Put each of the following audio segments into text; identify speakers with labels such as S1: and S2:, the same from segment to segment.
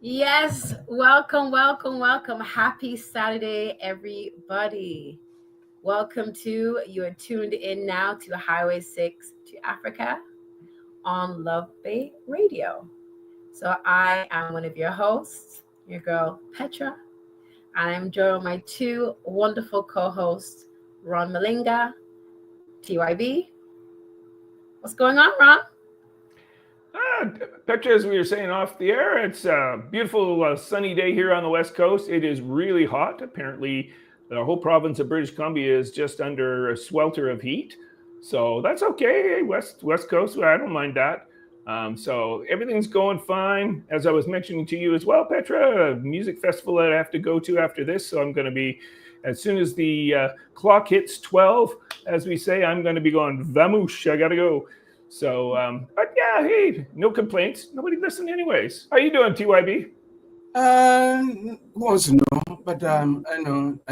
S1: Yes, welcome, welcome, welcome. Happy Saturday, everybody. Welcome you are tuned in now to Highway 6 to Africa on LuvBay Radio. So I am one of your hosts, your girl Petra, and I'm joined by my two wonderful co-hosts, Ron Malinga, TYB. What's going on, Ron?
S2: Petra, as we were saying off the air, it's a beautiful sunny day here on the West Coast. It is really hot. Apparently, the whole province of British Columbia is just under a swelter of heat. So that's okay. West Coast, I don't mind that. So everything's going fine. As I was mentioning to you as well, Petra, a music festival that I have to go to after this. So I'm going to be, as soon as the clock hits 12, as we say, I'm going to be going, vamoosh, I got to go. So, but yeah, hey, no complaints. Nobody listened anyways. How you doing, TYB?
S3: Who wants to know? But I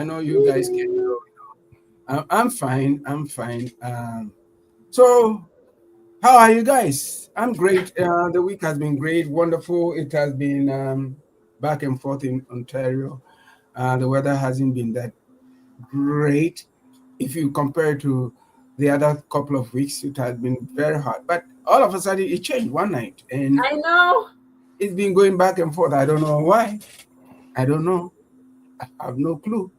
S3: know you guys can know. I'm fine. So how are you guys? I'm great. The week has been great, wonderful. It has been back and forth in Ontario. The weather hasn't been that great if you compare to the other couple of weeks. It has been very hot, but all of a sudden it changed one night, and
S1: I know
S3: it's been going back and forth. I don't know why. I don't know. I have no clue.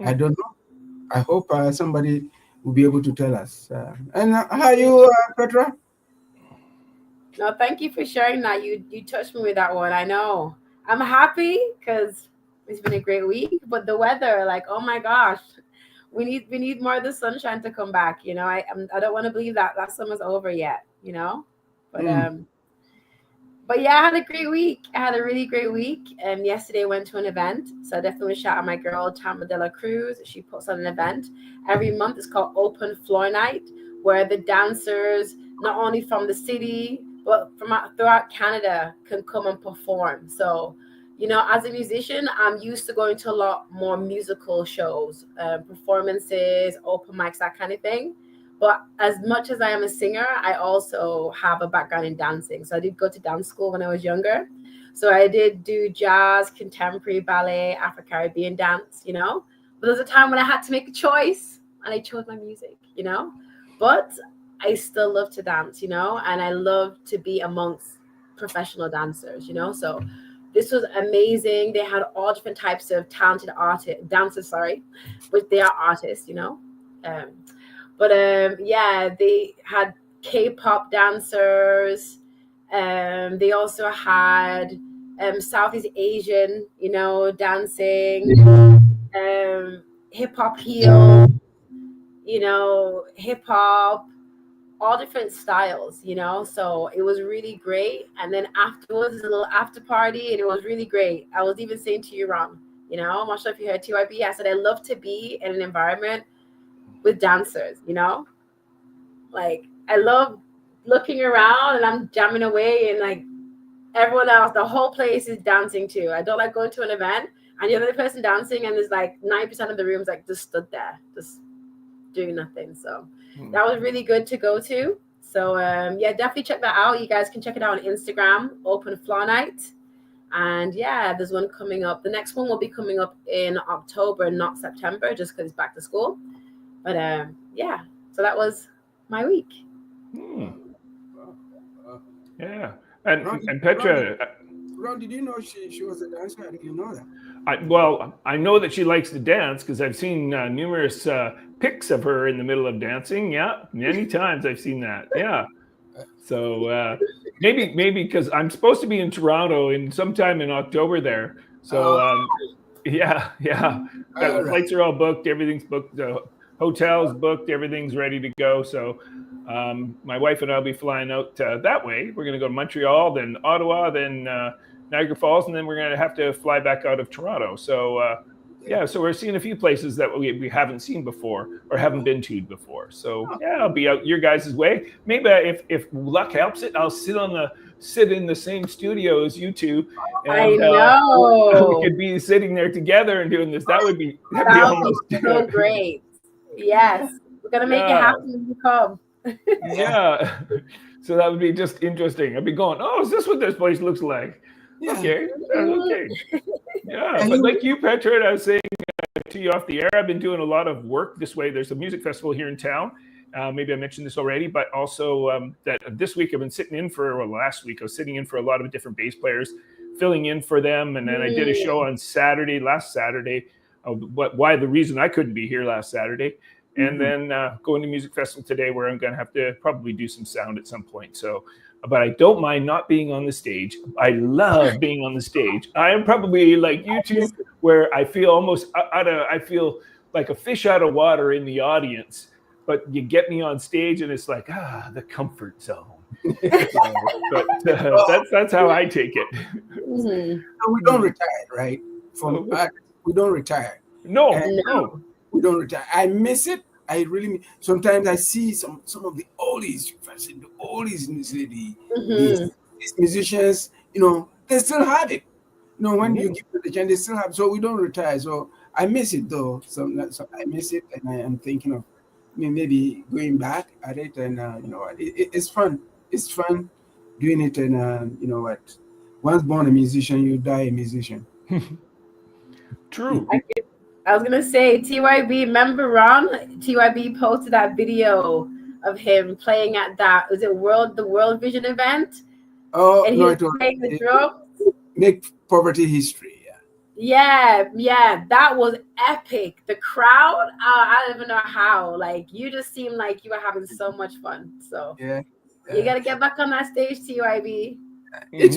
S3: I don't know. I hope somebody will be able to tell us. And how are you, Petra?
S1: No, thank you for sharing that. You touched me with that one. I know. I'm happy because it's been a great week, but the weather, like, oh my gosh, we need more of the sunshine to come back. You know, I don't want to believe that summer's over yet. You know, but yeah, I had a great week. I had a really great week. And yesterday I went to an event, so I definitely shout out my girl Tama de la Cruz. She puts on an event every month. It's called Open Floor Night, where the dancers, not only from the city but from throughout Canada, can come and perform. So, you know, as a musician, I'm used to going to a lot more musical shows, performances, open mics, that kind of thing. But as much as I am a singer, I also have a background in dancing. So I did go to dance school when I was younger. So I did do jazz, contemporary, ballet, Afro-Caribbean dance, you know. But there was a time when I had to make a choice, and I chose my music, you know. But I still love to dance, you know, and I love to be amongst professional dancers, you know. So this was amazing. They had all different types of talented dancers, but they are artists, you know. Yeah, they had K-pop dancers. They also had Southeast Asian, you know, dancing, hip hop heel, you know, hip hop, all different styles, you know. So it was really great. And then afterwards, there's a little after party, and it was really great. I was even saying to you, Ron, you know, I'm not sure if you heard TYB. I said I love to be in an environment with dancers, you know. Like, I love looking around and I'm jamming away, and like everyone else, the whole place is dancing too. I don't like going to an event and you're the only person dancing, and there's like 9% of the rooms like just stood there, just doing nothing. So that was really good to go to. So yeah, definitely check that out. You guys can check it out on Instagram, Open Floor Night. And yeah, there's one coming up. The next one will be coming up in October, not September, just because it's back to school. But yeah, so that was my week.
S2: Yeah. And Petra,
S3: Ron, did you know she was a dancer? I didn't know that.
S2: I know that she likes to dance because I've seen numerous pics of her in the middle of dancing. Yeah, many times I've seen that. Yeah. So maybe because I'm supposed to be in Toronto sometime in October there. So yeah. The flights are all booked. Everything's booked. The hotel's booked. Everything's ready to go. So my wife and I'll be flying out that way. We're going to go to Montreal, then Ottawa, then Niagara Falls, and then we're going to have to fly back out of Toronto. So yeah, so we're seeing a few places that we haven't seen before or haven't been to before. So yeah, I'll be out your guys' way. Maybe if luck helps it, I'll sit in the same studio as you two. And,
S1: I know.
S2: We could be sitting there together and doing this. That'd be
S1: almost so great. Yes, we're gonna make it happen when you come.
S2: Yeah. So that would be just interesting. I'd be going, oh, is this what this place looks like?
S3: Yeah.
S2: Okay. Okay. Yeah, but like you, Petra, I was saying to you off the air, I've been doing a lot of work this way. There's a music festival here in town. Maybe I mentioned this already, but also that this week I've been sitting in for, well, last week I was sitting in for a lot of different bass players, filling in for them. And then I did a show on last Saturday, why the reason I couldn't be here last Saturday. And then going to music festival today, where I'm going to have to probably do some sound at some point. So, but I don't mind not being on the stage. I love being on the stage. I am probably like you two, where I feel almost I feel like a fish out of water in the audience. But you get me on stage, and it's like the comfort zone. But that's how I take it.
S3: No, we don't retire, right? From we don't retire.
S2: No.
S3: We don't retire. I miss it. I really sometimes I see some of the oldies. I see the oldies in this lady. These musicians, they still have it. When you give it a chance, they still have. So we don't retire. So I miss it though. So I miss it, and I am thinking of maybe going back at it. And it's fun. It's fun doing it. And you know what? Once born a musician, you die a musician.
S2: True.
S1: I was gonna say TYB. Remember, Ron? TYB posted that video of him playing at the World Vision event.
S3: Oh,
S1: and he was playing the drums.
S3: Make poverty history.
S1: Yeah, that was epic. The crowd, I don't even know how. Like, you just seemed like you were having so much fun. So you gotta get back on that stage, TYB.
S3: I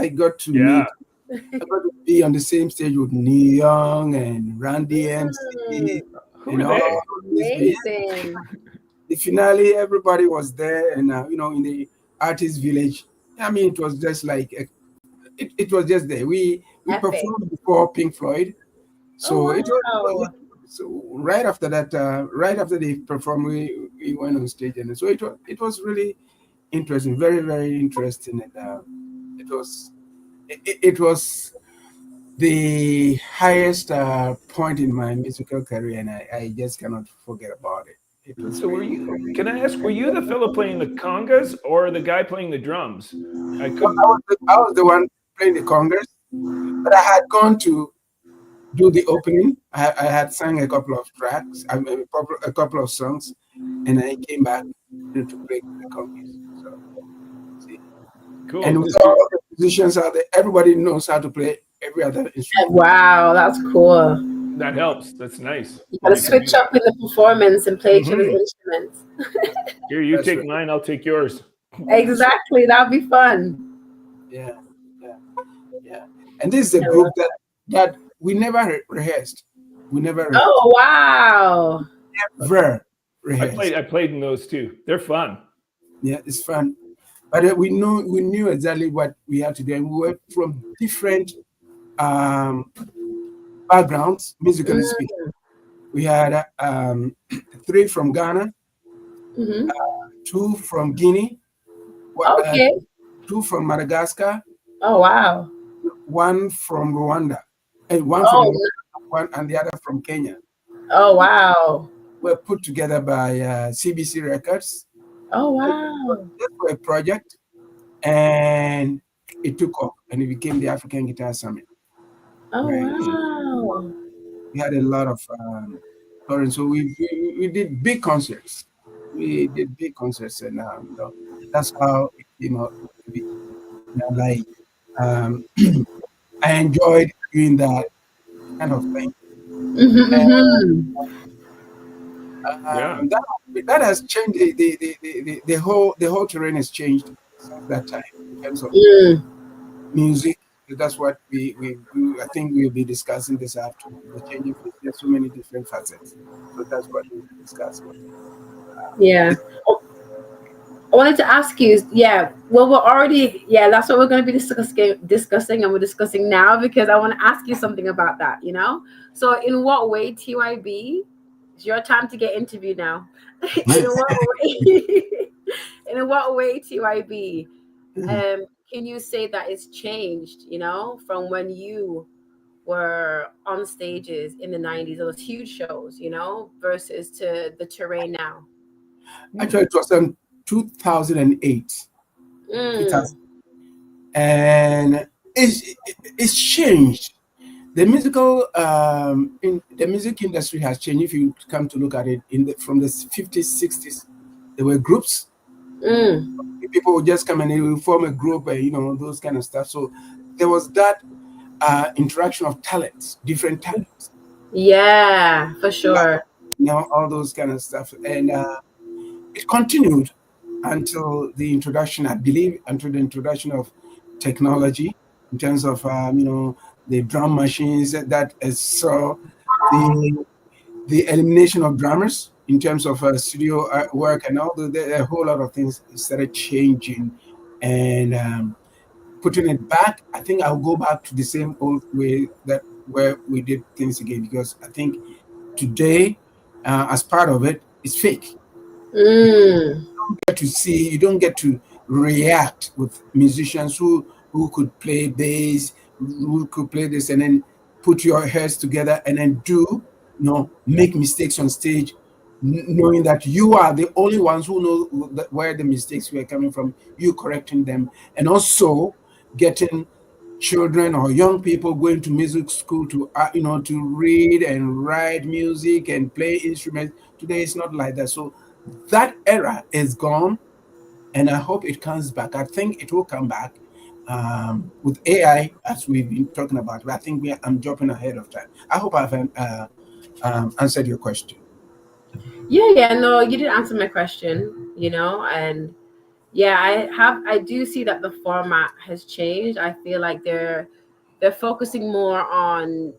S3: got to meet. I got to be on the same stage with Neil Young and Randy MC.
S1: Amazing.
S3: The finale, everybody was there, and in the artist village. I mean, it was just like it was just there. We performed before Pink Floyd, so it was. So right after that, right after they performed, we went on stage, and so it was really interesting, very very interesting, and it was the highest point in my musical career, and I just cannot forget about it.
S2: So can I ask, were you the fellow playing the congas or the guy playing the drums? I
S3: was the one playing the congas, but I had gone to do the opening. I had sang a couple of tracks, a couple of songs, and I came back to play the congas. So, see.
S2: Cool.
S3: And with all the musicians out there, everybody knows how to play every other instrument.
S1: Wow, that's cool.
S2: That helps. That's nice.
S1: You gotta switch up in the performance and play each other's instruments.
S2: Here, you take mine, I'll take yours.
S1: Exactly, that'd be fun.
S3: Yeah. And this is a group that we never rehearsed.
S1: Oh wow!
S3: Never rehearsed.
S2: I played in those too. They're fun.
S3: Yeah, it's fun. But we knew exactly what we had to do, and we were from different backgrounds, musically speaking. We had 3 from Ghana, 2 from Guinea, 2 from Madagascar.
S1: Oh wow!
S3: 1 from Rwanda, and one and the other from Kenya.
S1: Oh wow!
S3: Were put together by CBC Records.
S1: Oh wow!
S3: Just for a project, and it took off, and it became the African Guitar Summit.
S1: Oh wow!
S3: We had a lot of and so we did big concerts. And that's how it came out to be. I enjoyed doing that kind of thing. That has changed. The whole terrain has changed since that time in terms of music. That's what we I think we'll be discussing this afternoon. The changing, there's so many different facets. So that's what we'll discuss.
S1: I wanted to ask you, well, we're already, that's what we're going to be discussing, and we're discussing now, because I want to ask you something about that, So in what way, TYB, it's your time to get interviewed now. In what way, TYB, can you say that it's changed, from when you were on stages in the 90s, those huge shows, versus to the terrain now?
S3: Actually, it was 2008. and it's changed. The music industry has changed. If you come to look at it from the 50s, 60s, there were groups. People would just come and they would form a group, those kind of stuff. So there was that interaction of talents, different talents.
S1: Yeah, for sure.
S3: All those kind of stuff. And it continued until the introduction, I believe, until the introduction of technology in terms of, the drum machines that saw the elimination of drummers in terms of studio work and all a whole lot of things started changing and putting it back. I think I'll go back to the same old way where we did things again, because I think today, as part of it, it's fake. You don't get to react with musicians who could play bass, who could play this, and then put your heads together and then make mistakes on stage, knowing that you are the only ones who know where the mistakes were coming from, you correcting them, and also getting children or young people going to music school to to read and write music and play instruments. Today it's not like that. So that era is gone, and I hope it comes back. I think it will come back with AI, as we've been talking about. But I think I'm jumping ahead of time. I hope I've answered your question.
S1: Yeah, no, you did answer my question, and yeah, I do see that the format has changed. I feel like they're focusing more on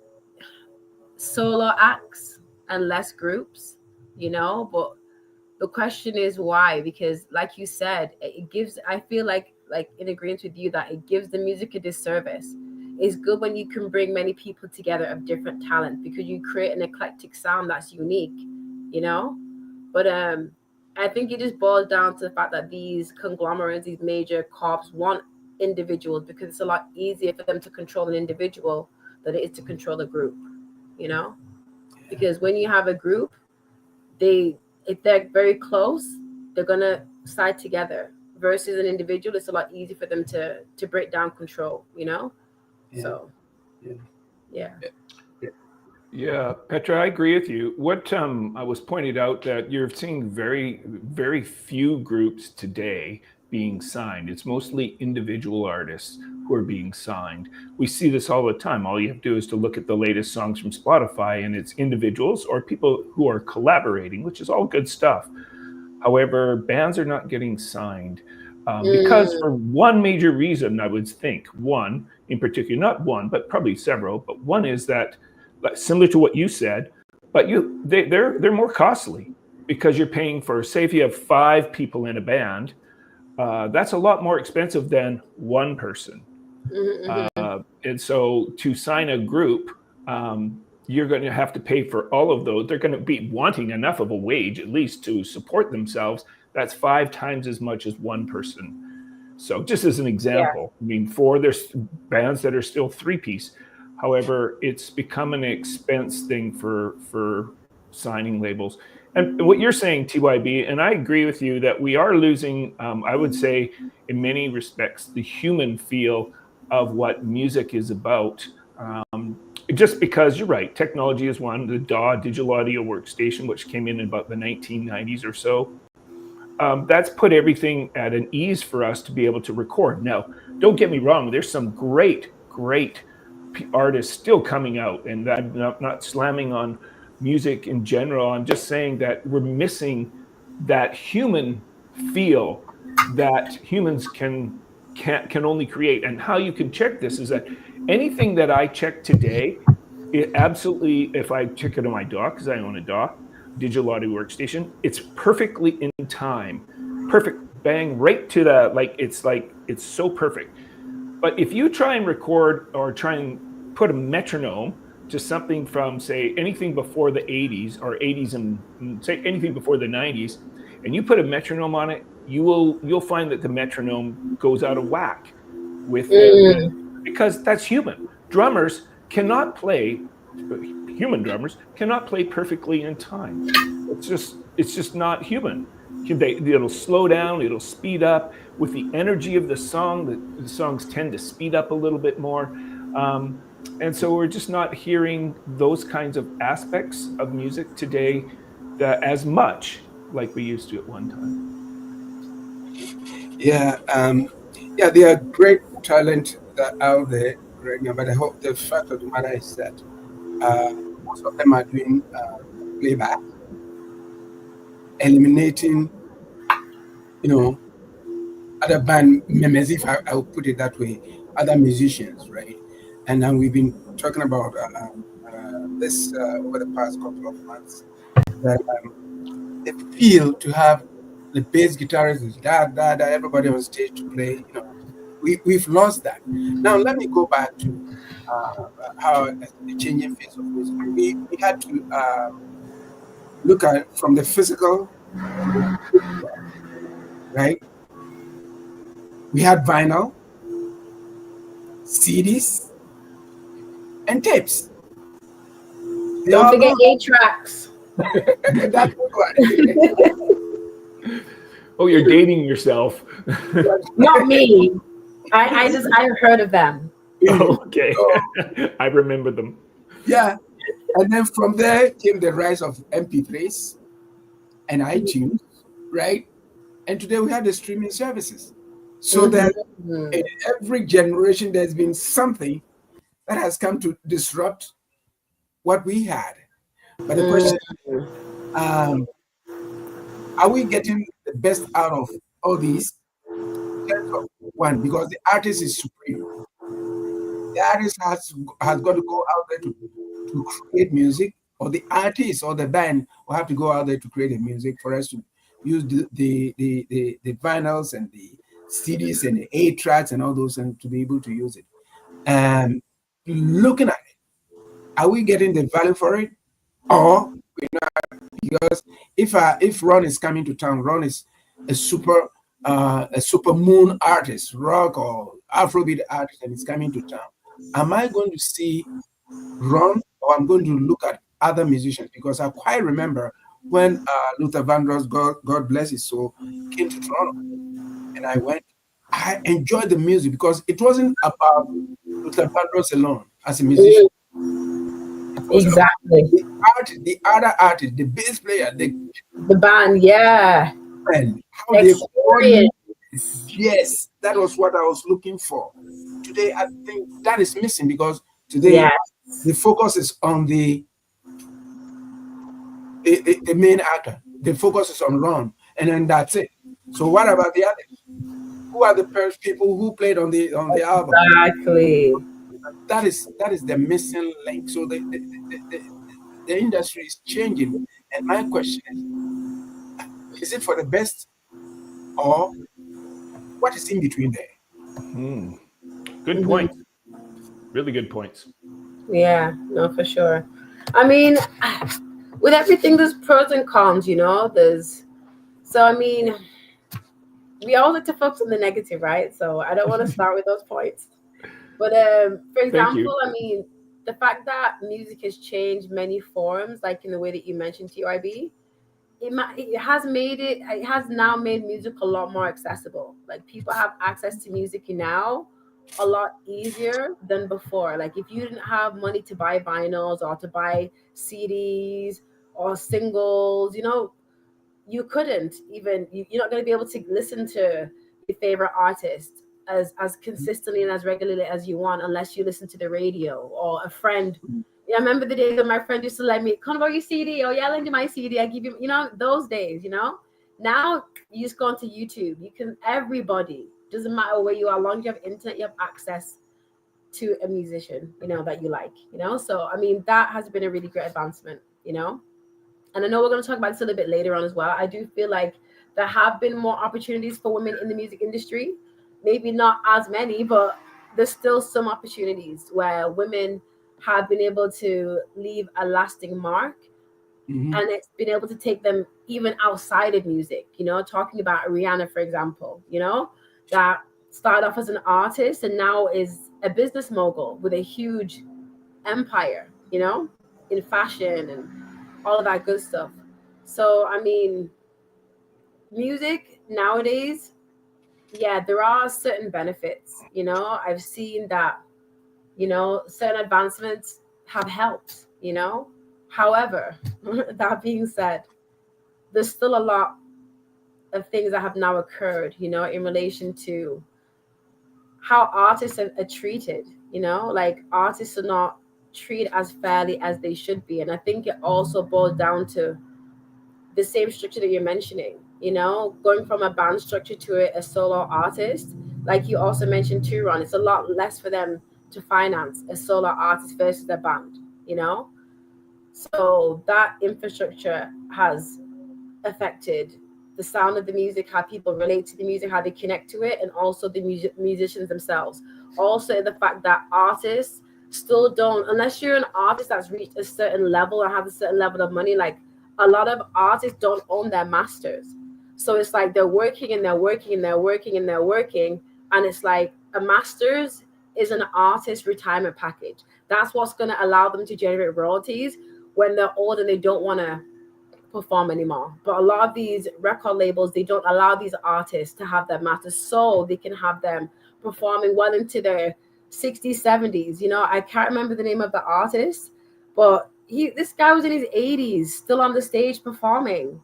S1: solo acts and less groups, but the question is why? Because like you said, I feel like in agreement with you that it gives the music a disservice. It's good when you can bring many people together of different talent, because you create an eclectic sound that's unique, but I think it just boils down to the fact that these conglomerates, these major corps, want individuals because it's a lot easier for them to control an individual than it is to control a group, because when you have a group, if they're very close, they're gonna side together. Versus an individual, it's a lot easier for them to break down control,
S3: Yeah.
S1: So
S3: yeah.
S2: Yeah, Petra, I agree with you. What I was pointed out that you're seeing very, very few groups today being signed. It's mostly individual artists who are being signed. We see this all the time. All you have to do is to look at the latest songs from Spotify, and it's individuals or people who are collaborating, which is all good stuff. However, bands are not getting signed because for one major reason, I would think, one in particular, not one, but probably several, but one is that, similar to what you said, but they're more costly because you're paying for, say, if you have 5 people in a band, that's a lot more expensive than one person. And so to sign a group, you're going to have to pay for all of those. They're going to be wanting enough of a wage, at least, to support themselves. That's 5 times as much as one person. So just as an example, I mean, there's bands that are still 3-piece. However, it's become an expense thing for signing labels. And what you're saying, TYB, and I agree with you that we are losing, I would say, in many respects, the human feel of what music is about. Just because you're right, technology is one. The DAW, digital audio workstation, which came in about the 1990s or so, that's put everything at an ease for us to be able to record. Now, don't get me wrong, there's some great artists still coming out, and I'm not slamming on music in general. I'm just saying that we're missing that human feel that humans can only create. And how you can check this is that anything that I check today, it absolutely, if I check it on my DAW, because I own a DAW, digital audio workstation, it's perfectly in time, perfect, bang, right to it's so perfect. But if you try and record or try and put a metronome to something from, say, anything before the 80s or 80s and say anything before the 90s, and you put a metronome on it, you'll find that the metronome goes out of whack with because that's human. Drummers cannot play, human drummers cannot play perfectly in time. It's just not human. It'll slow down, it'll speed up with the energy of the song. The songs tend to speed up a little bit more. And so we're just not hearing those kinds of aspects of music today as much like we used to at one time.
S3: Yeah, there are great talent that out there right now, but the fact of the matter is that most of them are doing playback, eliminating, other band members, if I will put it that way, other musicians, right? And then we've been talking about this over the past couple of months, that the feel to have the bass guitarist, that everybody on stage to play, we've lost that. Now let me go back to how the changing face of music. We had to look at from the physical to the digital, right? We had vinyl, CDs, and tapes.
S1: Don't forget 8-tracks.
S3: That's one.
S2: Oh, you're dating yourself.
S1: Not me. I've heard of them.
S2: Oh, okay. I remember them.
S3: Yeah. And then from there came the rise of MP3s and iTunes, right? And today we have the streaming services. So that in every generation there's been something that has come to disrupt what we had. But the question is, are we getting the best out of all these? In terms of one, because the artist is supreme. The artist has got to go out there to create music, or the artist or the band will have to go out there to create the music for us to use the vinyls and the CDs and the 8-tracks and all those, and to be able to use it. And looking at it, are we getting the value for it, or we're not? Because if Ron is coming to town, Ron is a super moon artist, rock or Afrobeat artist, and is coming to town. Am I going to see Ron, or I'm going to look at other musicians? Because I quite remember when Luther Vandross, God bless his soul, came to Toronto, and I went. I enjoyed the music because it wasn't about Luther Vandross alone as a musician.
S1: Exactly.
S3: The other artist, the bass player, the
S1: band, yeah.
S3: And how they yes, that was what I was looking for. Today, I think that is missing because today the focus is on the main actor. The focus is on Ron, and then that's it. So what about the others? Who are the first people who played on the album?
S1: Exactly.
S3: That is the missing link. So the industry is changing, and my question is it for the best, or what is in between there?
S2: Good point. Really good points.
S1: Yeah, no, for sure. I mean, with everything, there's pros and cons, so I mean, we all like to focus on the negative, right? So I don't want to start with those points. But for example, I mean, the fact that music has changed many forms, like in the way that you mentioned, TYB, it has now made music a lot more accessible. Like, people have access to music now a lot easier than before. Like, if you didn't have money to buy vinyls or to buy CDs or singles, you couldn't even, you're not going to be able to listen to your favorite artist as consistently and as regularly as you want, unless you listen to the radio or a friend. I remember the days when my friend used to let me, come about your CD. Oh yeah, lend you my CD. I give you, those days, Now you just go onto YouTube. Everybody, doesn't matter where you are, long as you have internet, you have access to a musician, that you like, So, I mean, that has been a really great advancement, And I know we're going to talk about this a little bit later on as well. I do feel like there have been more opportunities for women in the music industry. Maybe not as many, but there's still some opportunities where women have been able to leave a lasting mark. And it's been able to take them even outside of music, talking about Rihanna, for example, that started off as an artist and now is a business mogul with a huge empire, in fashion and all of that good stuff. So, I mean, music nowadays, yeah, there are certain benefits. I've seen that, certain advancements have helped, However, that being said, there's still a lot of things that have now occurred, in relation to how artists are treated, like artists are not treated as fairly as they should be. And I think it also boils down to the same structure that you're mentioning, going from a band structure to a solo artist. Like you also mentioned too, Ron, it's a lot less for them to finance a solo artist versus a band, So that infrastructure has affected the sound of the music, how people relate to the music, how they connect to it, and also the musicians themselves. Also, the fact that artists still don't, unless you're an artist that's reached a certain level and have a certain level of money, like a lot of artists don't own their masters. So it's like they're working and they're working and they're working and they're working. And it's like a master's is an artist retirement package. That's what's going to allow them to generate royalties when they're old and they don't want to perform anymore. But a lot of these record labels, they don't allow these artists to have their masters, so they can have them performing well into their 60s, 70s. I can't remember the name of the artist, but this guy was in his 80s still on the stage performing,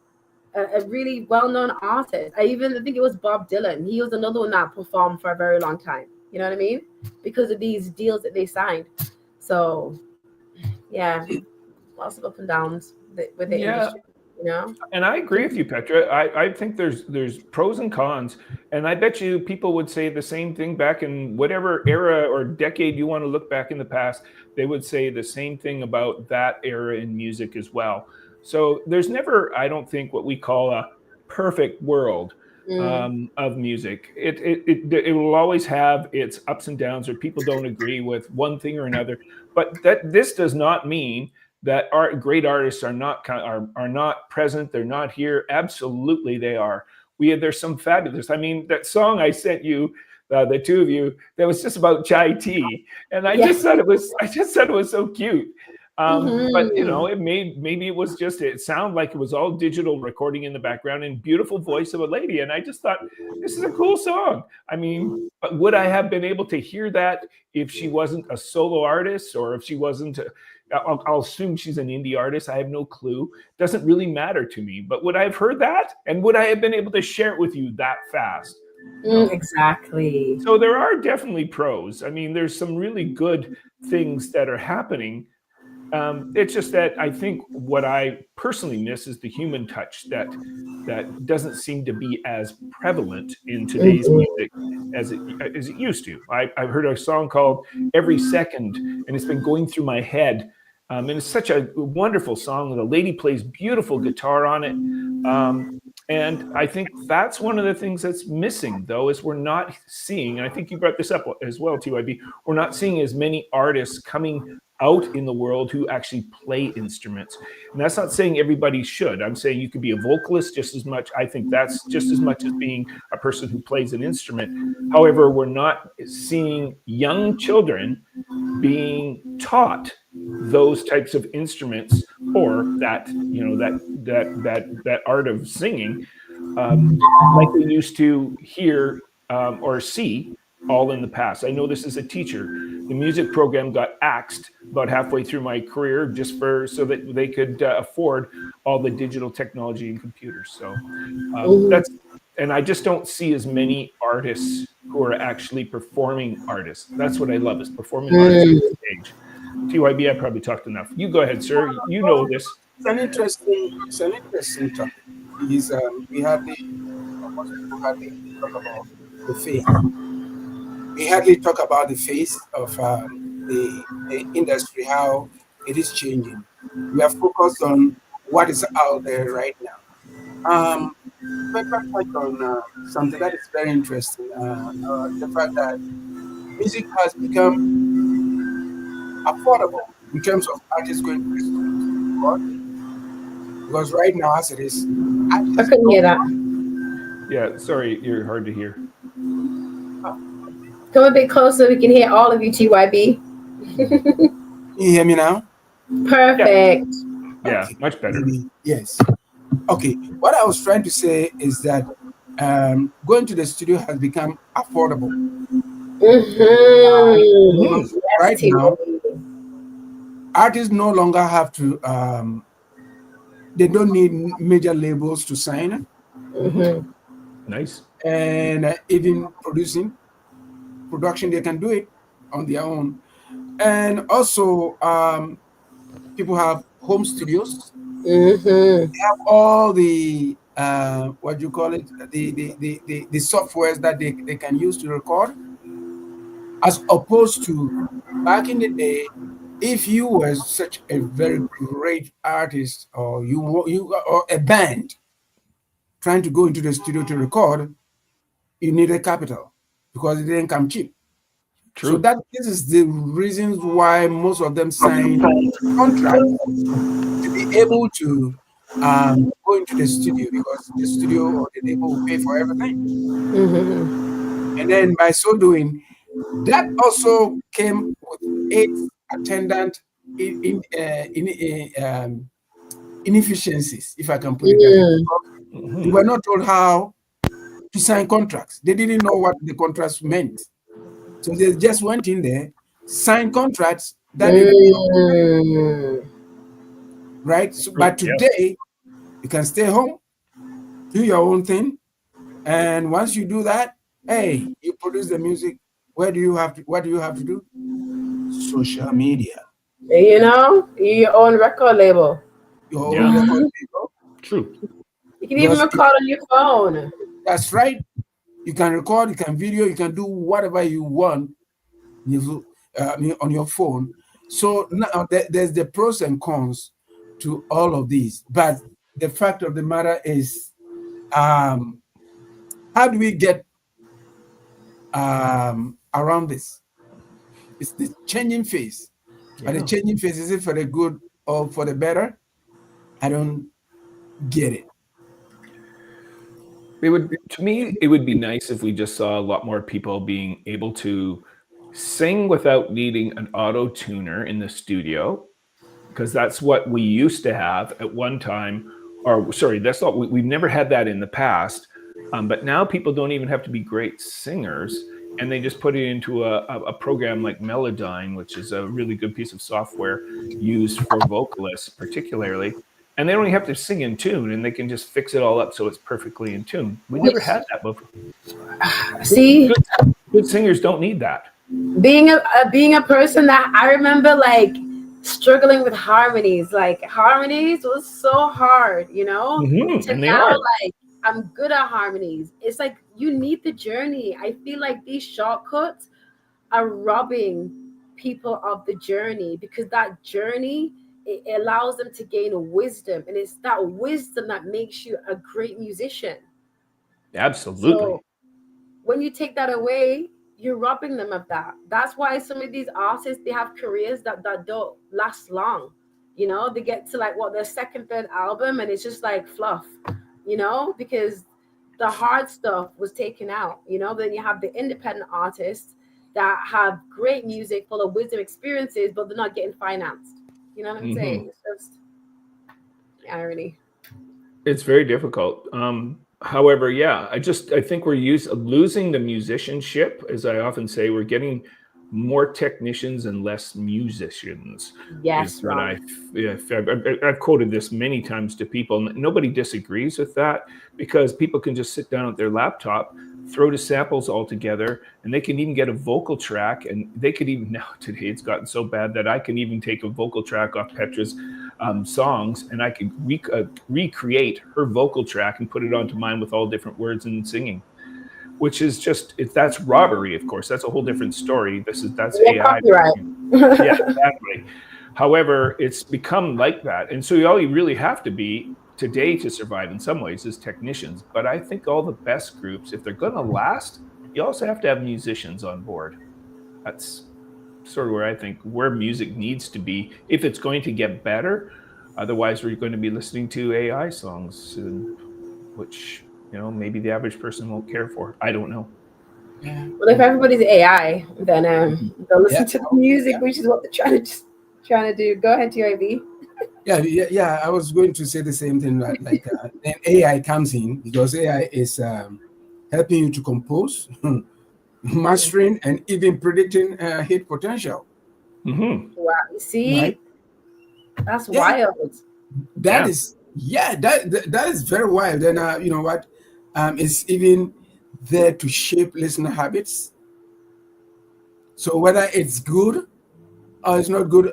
S1: a really well-known artist. I think it was Bob Dylan. He was another one that performed for a very long time, you know what I mean, because of these deals that they signed. So yeah, lots of up and downs with the industry.
S2: And I agree with you, Petra. I think there's pros and cons, and I bet you people would say the same thing back in whatever era or decade you want to look back in the past. They would say the same thing about that era in music as well. So there's never, I don't think, what we call a perfect world of music. It will always have its ups and downs, or people don't agree with one thing or another. But this does not mean that great artists are not present. They're not here. Absolutely, they are. There's some fabulous. I mean, that song I sent you, the two of you, that was just about chai tea, and I just thought it was so cute. But maybe it sounded like it was all digital recording in the background and beautiful voice of a lady, and I just thought, this is a cool song. I mean, but would I have been able to hear that if she wasn't a solo artist, or if she wasn't? I'll assume she's an indie artist. I have no clue. Doesn't really matter to me. But would I have heard that? And would I have been able to share it with you that fast?
S1: Exactly.
S2: So there are definitely pros. I mean, there's some really good things that are happening. It's just that I think what I personally miss is the human touch that doesn't seem to be as prevalent in today's music as it used to. I've heard a song called Every Second, and it's been going through my head. And it's such a wonderful song. The lady plays beautiful guitar on it. And I think that's one of the things that's missing, though, is we're not seeing, and I think you brought this up as well, TYB, we're not seeing as many artists coming out in the world who actually play instruments. And that's not saying everybody should. I'm saying you could be a vocalist just as much. I think that's just as much as being a person who plays an instrument. However, we're not seeing young children being taught those types of instruments, or that art of singing, like they used to hear or see all in the past. I know this as a teacher. The music program got axed about halfway through my career just so that they could afford all the digital technology and computers. So and I just don't see as many artists who are actually performing artists. That's what I love, is performing artists on the stage. TYB, I probably talked enough. You go ahead, sir. You know this.
S3: It's an interesting topic. We hardly talk about the face. We hardly talk about the face of the industry, how it is changing. We are focused on what is out there right now. But touch on something that is very interesting, the fact that music has become affordable in terms of artists going to listen, because right now, as it is,
S1: I couldn't hear that.
S2: Yeah, sorry, you're hard to hear.
S1: Come a bit closer so we can hear all of you, TYB.
S3: You hear me now?
S1: Perfect.
S2: Yeah, much better.
S3: Yes. Okay, what I was trying to say is that going to the studio has become affordable.
S2: Mhm.
S1: Mm-hmm. Yes,
S3: Right now,
S1: T.
S3: artists no longer have to, they don't need major labels to sign,
S2: Mhm.
S1: Mm-hmm.
S2: Nice.
S3: and even production, they can do it on their own. And also, people have home studios,
S1: Mm-hmm.
S3: all the, what do you call it, the softwares that they can use to record, as opposed to back in the day. If you were such a very great artist, or you or a band trying to go into the studio to record, you needed capital because it didn't come cheap. So
S2: True.
S3: that this is the reasons why most of them sign contracts to be able to go into the studio, because the studio or the label will pay for everything.
S1: Mm-hmm.
S3: And then by so doing, that also came with its attendant inefficiencies, if I can put it that way.
S1: Mm-hmm.
S3: They
S2: Mhm.
S3: were not told how to sign contracts. They didn't know what the contracts meant. So they just went in there, signed contracts that they didn't know,
S1: Mm-hmm.
S3: right? So,
S2: True.
S3: but
S2: Yeah.
S3: today, you can stay home, do your own thing. And once you do that, hey, you produce the music. Where do you have to, what do you have to do? Social media,
S1: You know, your own record label.
S3: your own
S2: Yeah.
S3: record
S1: Mm-hmm.
S3: label.
S2: True.
S1: You can even
S3: Because
S1: record on your phone.
S3: that's right. You can record, you can video, you can do whatever you want on your phone. So now there's the pros and cons to all of these. But the fact of the matter is, um, how do we get around this? It's the changing phase. But the
S2: Yeah.
S3: changing phase, is it for the good or for the better? I don't get it.
S2: It would, to me, it would be nice if we just saw a lot more people being able to sing without needing an auto tuner in the studio, because that's what we used to have at one time. Or sorry, that's not, we've never had that in the past. But now people don't even have to be great singers, and they just put it into a program like Melodyne, which is a really good piece of software used for vocalists particularly, and they don't even have to sing in tune, and they can just fix it all up so it's perfectly in tune. We never
S1: Which,
S2: had that before.
S1: see,
S2: Good, good singers don't need that.
S1: being a person that I remember like struggling with harmonies. Like harmonies was so hard, you know. To
S2: And they
S1: now,
S2: are.
S1: like I'm good at harmonies. It's like you need the journey. I feel like these shortcuts are robbing people of the journey, because that journey, it allows them to gain wisdom, and it's that wisdom that makes you a great musician.
S2: Absolutely.
S1: So when you take that away, you're robbing them of that. That's why some of these artists, they have careers that don't last long. You know, they get to like what, their second, third album, and it's just like fluff, you know, because the hard stuff was taken out. You know, then you have the independent artists that have great music full of wisdom experiences, but they're not getting financed. You know what I'm
S2: Hmm.
S1: saying? It's just irony.
S2: It's very difficult. However, yeah, I think we're losing the musicianship, as I often say. We're getting more technicians and less musicians, is
S1: Yes,
S2: what
S1: Ron.
S2: I've quoted this many times to people. Nobody disagrees with that, because people can just sit down at their laptop, throw the samples all together, and they can even get a vocal track. And they could even, now today it's gotten so bad that I can even take a vocal track off Petra's songs, and I could recreate her vocal track and put it onto mine with all different words and singing, which is just, that's robbery. Of course, that's a whole different story. That's
S1: Yeah,
S2: AI.
S1: copyright.
S2: Yeah, exactly. However, it's become like that, and so all you really have to be today to survive in some ways is technicians. But I think all the best groups, if they're going to last, you also have to have musicians on board. That's sort of where I think where music needs to be if it's going to get better. Otherwise, we're going to be listening to AI songs, which, maybe the average person won't care for. I don't know.
S3: Yeah,
S1: Well, if everybody's AI, then they'll
S3: yeah,
S1: listen to the music,
S3: yeah.
S1: which is what they're trying to do. Go ahead, TIV.
S3: Yeah. I was going to say the same thing. Like then AI comes in because AI is helping you to compose, mastering, and even predicting hit potential.
S2: Mm-hmm.
S1: Wow. See,
S3: Right?
S1: that's
S3: Yeah,
S1: wild.
S3: that
S2: Yeah.
S3: is that is very wild. And you know what? It's even there to shape listener habits. So whether it's good or it's not good,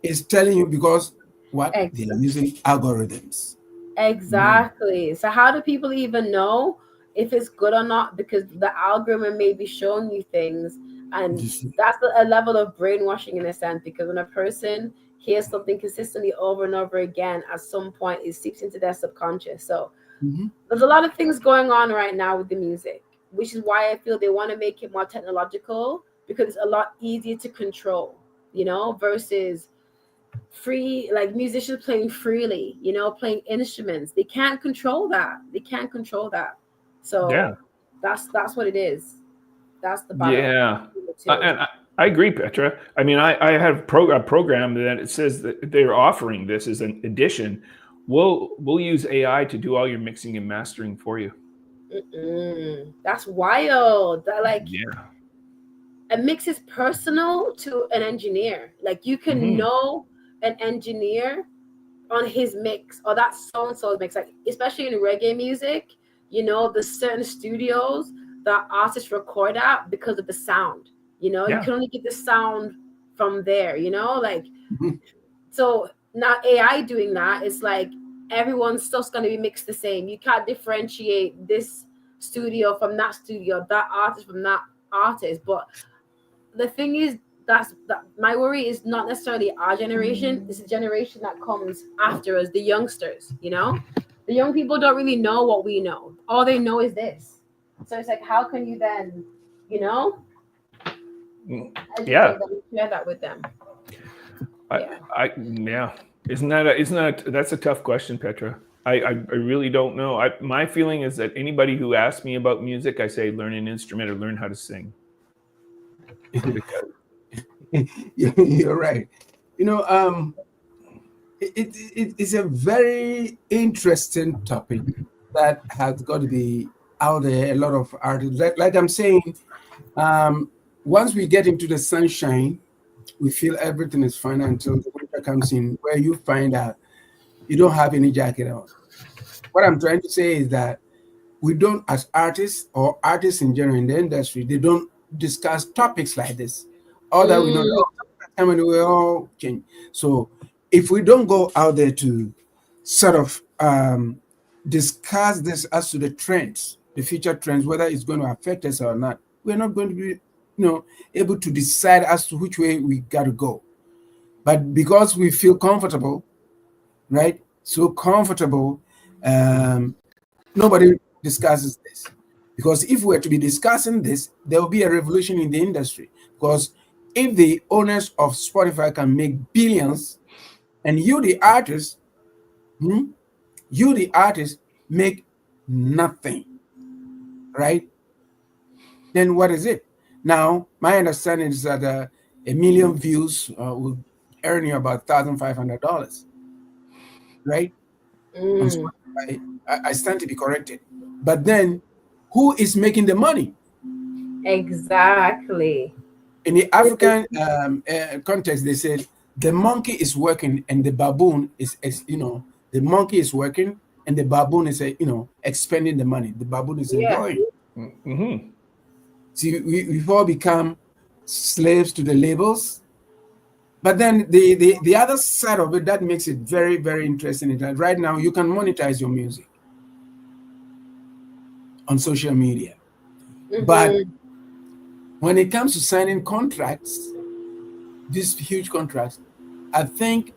S3: it's telling you because what they're using algorithms.
S1: Exactly. So how do people even know if it's good or not? Because the algorithm may be showing you things, and
S3: You see.
S1: that's a level of brainwashing in a sense. Because when a person hears something consistently over and over again, at some point it seeps into their subconscious. So
S3: Mhm.
S1: there's a lot of things going on right now with the music, which is why I feel they want to make it more technological because it's a lot easier to control, versus free, like musicians playing freely, playing instruments. They can't control that.
S2: Yeah.
S1: So that's what it is. That's the battle
S2: Yeah.
S1: between the two.
S2: And I agree, Petra. I mean, I have a program that it says that they're offering this as an addition. We'll use AI to do all your mixing and mastering for you.
S1: That's wild. That, like,
S2: Yeah.
S1: a mix is personal to an engineer. Like, you can
S2: Mm-hmm.
S1: know an engineer on his mix, or that so and so mix, like especially in reggae music, there's certain studios that artists record at because of the sound. You
S2: Yeah.
S1: can only get the sound from there, like.
S3: Mhm.
S1: So now AI doing that, it's like everyone's stuff's going to be mixed the same. You can't differentiate this studio from that studio, that artist from that artist. But the thing is, that my worry is not necessarily our generation. It's a generation that comes after us, the youngsters. The young people don't really know what we know. All they know is this. So it's like, how can you then,
S2: Mm.
S1: educate
S2: Yeah.
S1: them, share that with them?
S2: I,
S1: Yeah.
S2: yeah. That's a tough question, Petra. I really don't know. My feeling is that anybody who asks me about music, I say learn an instrument or learn how to sing. Because
S3: You're right. You know, it's a very interesting topic that has got to be out there. A lot of artists, like I'm saying, um, once we get into the sunshine, we feel everything is fine until the winter comes in, where you find out you don't have any jacket on. What I'm trying to say is that we don't, as artists or artists in general in the industry, they don't discuss topics like this. All that we know,
S1: Mm,
S3: oh, time when we all change. So if we don't go out there to sort of discuss this as to the trends, the future trends, whether it's going to affect us or not, we're not going to be, able to decide as to which way we got to go. But because we feel comfortable, right? So comfortable, nobody discusses this. Because if we were to be discussing this, there will be a revolution in the industry. Because if the owners of Spotify can make billions, and you, the artist, make nothing, right? Then what is it? Now, my understanding is that a million views will earn you about $1,500, right? On
S1: mm,
S3: Spotify. I stand to be corrected. But then, who is making the money?
S1: exactly.
S3: In the African context, they said the monkey is working and the baboon is the monkey is working and the baboon is, expending the money. The baboon is
S1: Yeah.
S3: enjoying.
S2: mm-hmm.
S3: See, we've all become slaves to the labels. But then the other side of it that makes it very, very interesting is that right now you can monetize your music on social media. But
S1: Mm-hmm.
S3: when it comes to signing contracts, these huge contracts, I think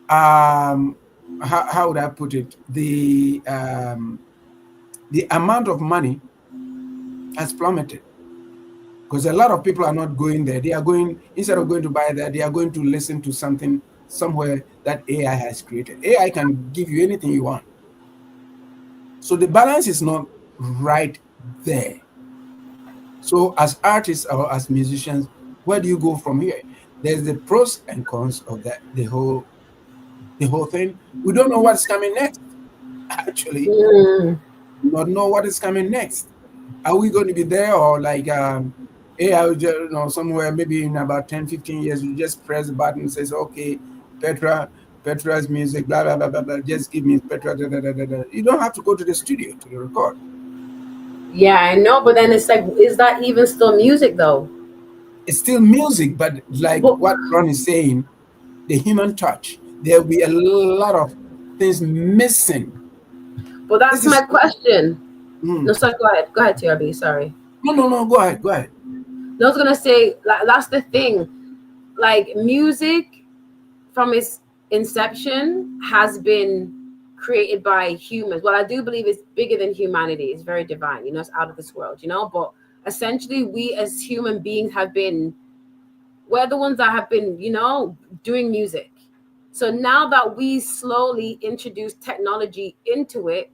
S3: how would I put it? The amount of money has plummeted because a lot of people are not going there. They are going, instead of going to buy that, they are going to listen to something somewhere that AI has created. AI can give you anything you want. So the balance is not right there. So as artists or as musicians, where do you go from here? There's the pros and cons of that, the whole the whole thing. We don't know what's coming next. Actually,
S1: Mm.
S3: we don't know what is coming next. Are we going to be there, or like AI, somewhere maybe in about 10, 15 years, you just press the button and says, okay, Petra's music, blah, blah, blah, blah, blah, just give me Petra, da, da, da, da, da. You don't have to go to the studio to record.
S1: Yeah, I know, but then it's like, is that even still music though?
S3: It's still music, but like
S1: But,
S3: what Ron is saying, the human touch, there'll be a lot of things missing.
S1: but that's
S3: This is
S1: my question.
S3: mm.
S1: No, sorry, go ahead, TRB, sorry.
S3: No, go ahead.
S1: No, I was gonna say, like, that's the thing. Like, music from its inception has been created by humans. Well, I do believe it's bigger than humanity. It's very divine, it's out of this world, but essentially we as human beings we're the ones that have been, doing music. So now that we slowly introduce technology into it,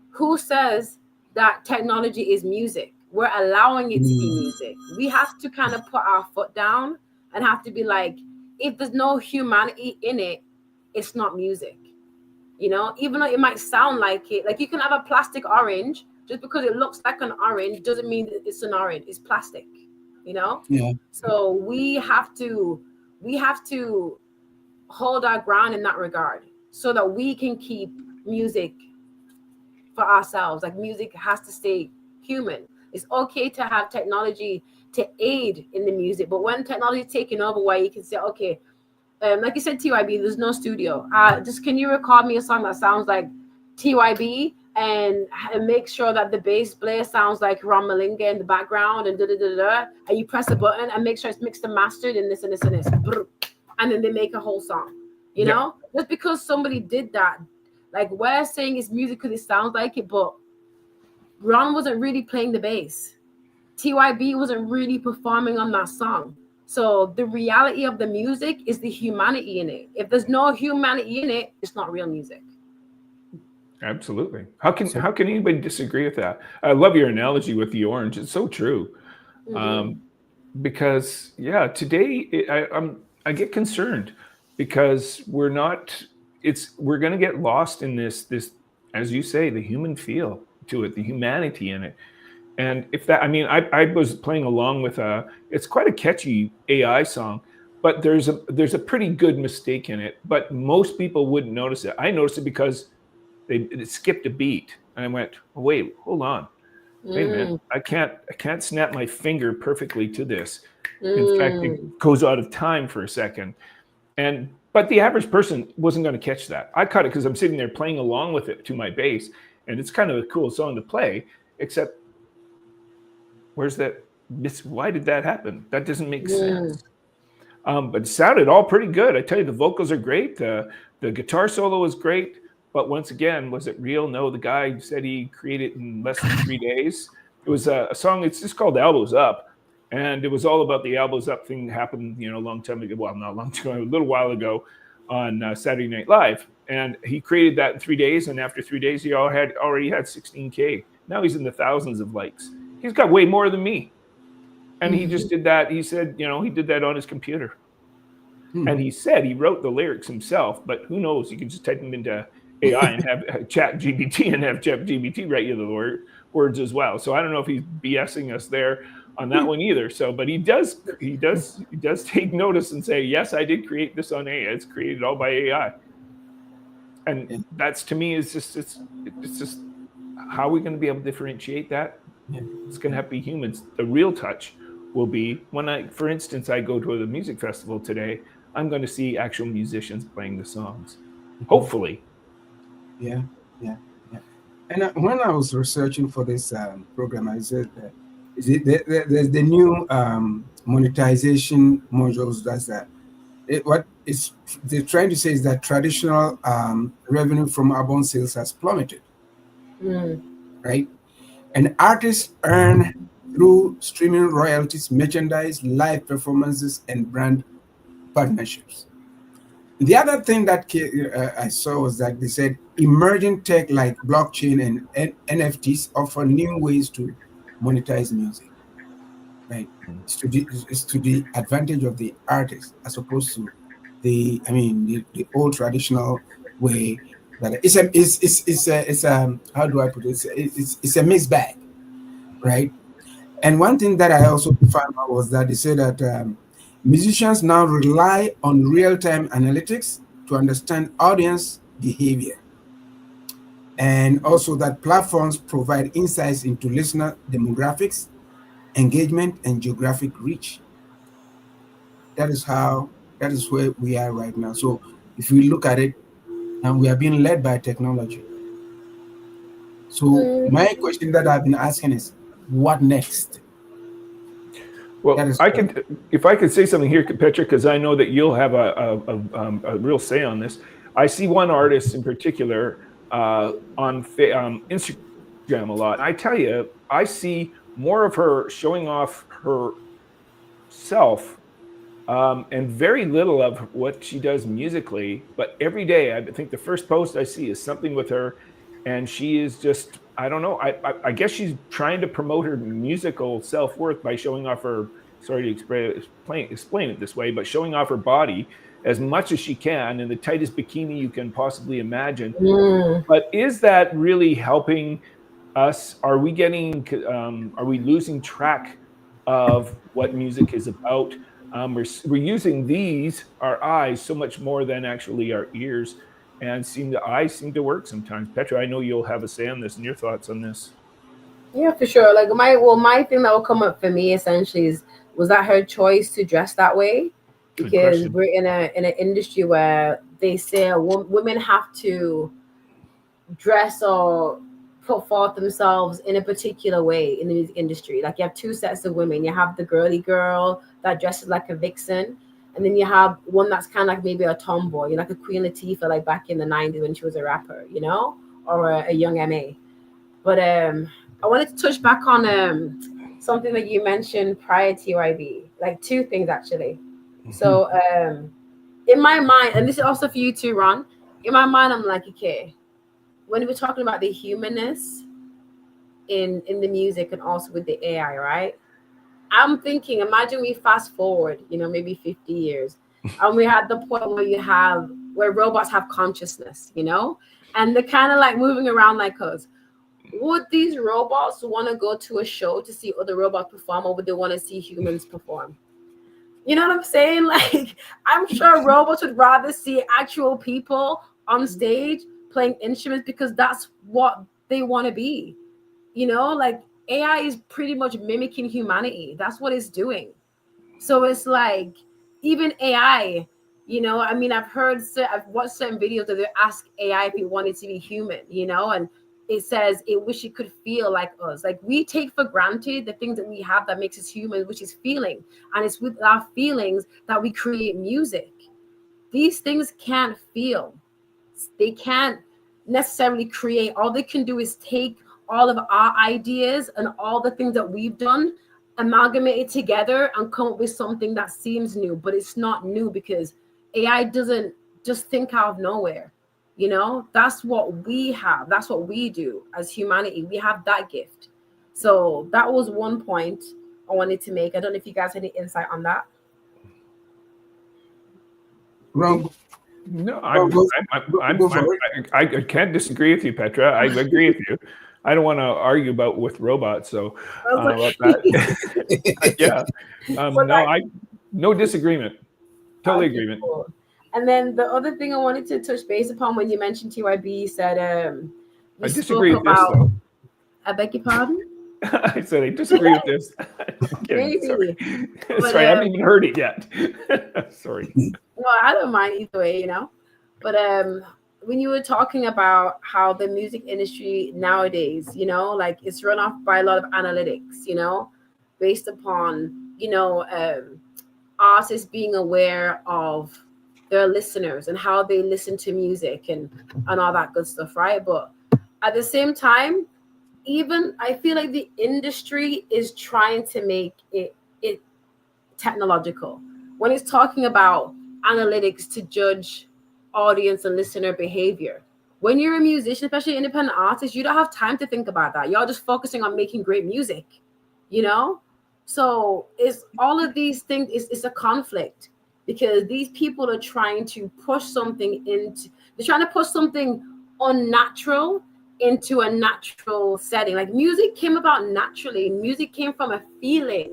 S1: who says that technology is music? We're allowing it to be music. We have to kind of put our foot down and have to be like, if there's no humanity in it, it's not music. Even though it might sound like it, like you can have a plastic orange, just because it looks like an orange doesn't mean that it's an orange. It's plastic,
S3: Yeah.
S1: So we have to hold our ground in that regard so that we can keep music for ourselves. Like, music has to stay human. It's okay to have technology to aid in the music, but when technology is taking over, where you can say, okay, like you said, TYB, there's no studio. Just can you record me a song that sounds like TYB and make sure that the bass player sounds like Ron Malinga in the background and and you press a button and make sure it's mixed and mastered and this and this and this, and then they make a whole song. Just because somebody did that, like, we're saying it's music because it sounds like it, but Ron wasn't really playing the bass. TYB wasn't really performing on that song. So the reality of the music is the humanity in it. If there's no humanity in it, it's not real music.
S2: Absolutely. How can anybody disagree with that? I love your analogy with the orange. It's so true.
S1: Mm-hmm.
S2: Because today I get concerned because we're going to get lost in this, as you say, the human feel to it, the humanity in it. And if that, I was playing along with it's quite a catchy AI song, but there's a pretty good mistake in it, but most people wouldn't notice it. I noticed it because it skipped a beat, and I went, oh, wait, hold on. Wait a minute, I can't snap my finger perfectly to this. In fact, it goes out of time for a second. But the average person wasn't going to catch that. I caught it because I'm sitting there playing along with it to my bass, and it's kind of a cool song to play, except where's that? Why did that happen? That doesn't make sense. But it sounded all pretty good. I tell you, the vocals are great. The guitar solo was great. But once again, was it real? No, the guy said he created it in less than 3 days. It was a song, it's just called Elbows Up. And it was all about the Elbows Up thing that happened, a long time ago. Well, not a long time ago, a little while ago on Saturday Night Live. And he created that in 3 days. And after 3 days, he already had 16K. Now he's in the thousands of likes. He's got way more than me. And he just did that. He said, he did that on his computer. And he said he wrote the lyrics himself, but who knows? You can just type them into AI and have Chat GBT and have Chat GBT write you the words as well. So I don't know if he's BSing us there on that one either. So, but he does take notice and say, yes, I did create this on AI. It's created all by AI. And that's, to me, it's just how are we going to be able to differentiate that? It's going to have to be humans. The real touch will be when for instance, I go to the music festival today, I'm going to see actual musicians playing the songs. Hopefully.
S3: Yeah. And when I was researching for this program, I said that there's the new monetization modules. That's that. What they're trying to say is that traditional revenue from album sales has plummeted, right? And artists earn through streaming royalties, merchandise, live performances, and brand partnerships. The other thing that I saw was that they said emerging tech like blockchain and NFTs offer new ways to monetize music. Right? It's to the advantage of the artist as opposed to the old traditional way. That it's how do I put it? It's a mixed bag, right? And one thing that I also found out was that they say that musicians now rely on real-time analytics to understand audience behavior, and also that platforms provide insights into listener demographics, engagement, and geographic reach. That is where we are right now. So if we look at it, and we are being led by technology. So my question that I've been asking is, what next?
S2: Well, if I could say something here, Petra, because I know that you'll have a real say on this. I see one artist in particular on Instagram a lot. I tell you, I see more of her showing off herself and very little of what she does musically. But every day, I think the first post I see is something with her, and she is just, I don't know. I guess she's trying to promote her musical self-worth by showing off her, sorry to explain it this way, but showing off her body as much as she can in the tightest bikini you can possibly imagine. But is that really helping us? Are we losing track of what music is about? We're using our eyes, so much more than actually our ears, and eyes seem to work sometimes. Petra, I know you'll have a say on this, and your thoughts on this.
S1: Yeah, for sure. Like my thing that will come up for me essentially was that her choice to dress that way? Because we're in an industry where they say women have to dress or put forth themselves in a particular way in the music industry. Like you have two sets of women. You have the girly girl that dresses like a vixen, and then you have one that's kind of like maybe a tomboy, like a Queen Latifah, like back in the 90s when she was a rapper, or a young MA. But I wanted to touch back on something that you mentioned prior to TYB, like two things actually. So in my mind, and this is also for you too, Ron, in my mind, I'm like, okay, when we're talking about the humanness in the music and also with the AI, right? I'm thinking, imagine we fast forward, maybe 50 years, and we're at the point where robots have consciousness, and they're kind of like moving around like us. Would these robots want to go to a show to see other robots perform, or would they want to see humans perform? You know what I'm saying? Like, I'm sure robots would rather see actual people on stage playing instruments because that's what they want to be. Like AI is pretty much mimicking humanity. That's what it's doing. So it's like, even AI, I've watched certain videos that they ask AI if it wanted to be human, and it says it wish it could feel like us. Like, we take for granted the things that we have that makes us human, which is feeling. And it's with our feelings that we create music. These things can't feel. They can't necessarily create. All they can do is take all of our ideas and all the things that we've done, amalgamate it together and come up with something that seems new, but it's not new because AI doesn't just think out of nowhere. That's what we have. That's what we do as humanity. We have that gift. So that was one point I wanted to make. I don't know if you guys had any insight on that.
S3: Wrong.
S2: No, I can't disagree with you, Petra. I agree with you. I don't want to argue with robots, so about that. Yeah, no disagreement. Totally agreement.
S1: Cool. And then the other thing I wanted to touch base upon when you mentioned TYB, you said
S2: I disagree with this, though.
S1: I beg your pardon?
S2: I said I disagree with this.
S1: Maybe.
S2: Sorry, I haven't even heard it yet. Sorry.
S1: Well, I don't mind either way, But when you were talking about how the music industry nowadays, like it's run off by a lot of analytics, based upon, artists being aware of their listeners and how they listen to music and all that good stuff, right? But at the same time, even I feel like the industry is trying to make it technological when it's talking about analytics to judge audience and listener behavior. When you're a musician, especially independent artist, you don't have time to think about that. Y'all just focusing on making great music, So it's all of these things. It's a conflict. because these people are trying to push something into, they're trying to push something unnatural into a natural setting. Like music came about naturally. Music came from a feeling,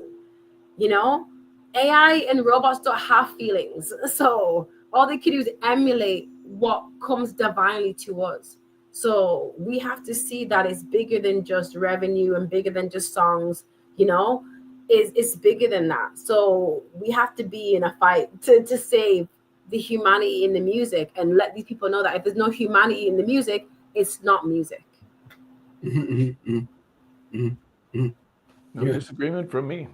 S1: you know? AI and robots don't have feelings. So all they can do is emulate what comes divinely to us. So we have to see that it's bigger than just revenue and bigger than just songs, you know? It's bigger than that. So we have to be in a fight to save the humanity in the music and let these people know that if there's no humanity in the music, it's not music.
S2: No disagreement from me.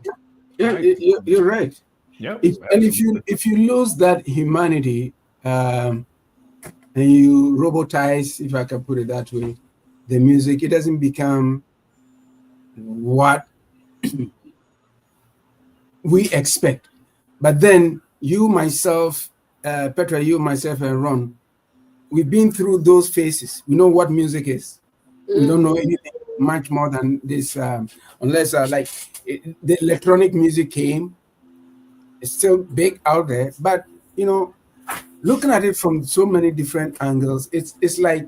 S3: Yeah, you're right.
S2: Yep.
S3: And if you lose that humanity, and you robotize, if I can put it that way, the music, it doesn't become what we expect. But then you, myself, Petra, you, myself, and Ron, we've been through those phases. We know what music is. We don't know anything much more than this, unless the electronic music came. It's still big out there, but you know, looking at it from so many different angles, it's like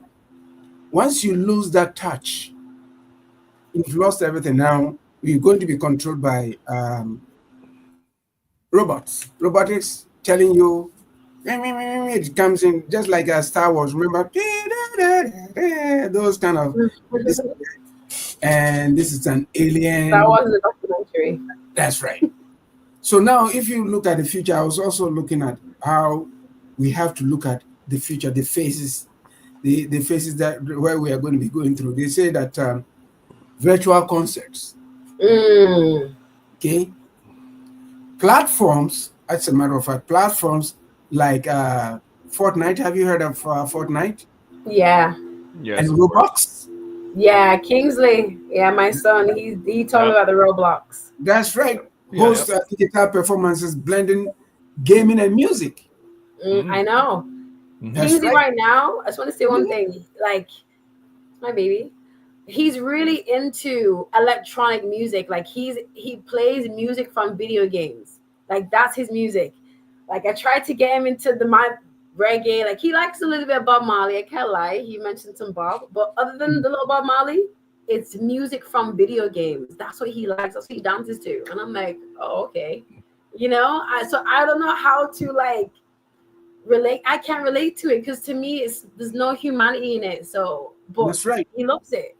S3: once you lose that touch, you've lost everything. Now we're going to be controlled by robotics telling you. It comes in just like a Star Wars. Remember those kind of, and this is an alien.
S1: That was a documentary.
S3: That's right. So now, if you look at the future, I was also looking at how we have to look at the future, the phases, the phases that where we are going to be going through. They say that virtual concerts, okay, platforms. As a matter of fact, platforms like Fortnite. Have you heard of Fortnite?
S1: Yeah.
S3: Yes. And Roblox.
S1: Yeah, Kingsley. Yeah, my son. He told me about the Roblox.
S3: That's right. Host digital performances blending gaming and music.
S1: I know. Kingsley right now, I just want to say one thing. Like, my baby, he's really into electronic music. Like he plays music from video games. Like that's his music. Like I tried to get him into my reggae. Like he likes a little bit of Bob Marley. I can't lie. He mentioned some Bob, but other than the little Bob Marley, it's music from video games. That's what he likes. That's what he dances to. And I'm like, oh, okay. You know, so I don't know how to like relate. I can't relate to it because to me, there's no humanity in it. So, but
S3: that's right.
S1: He loves it.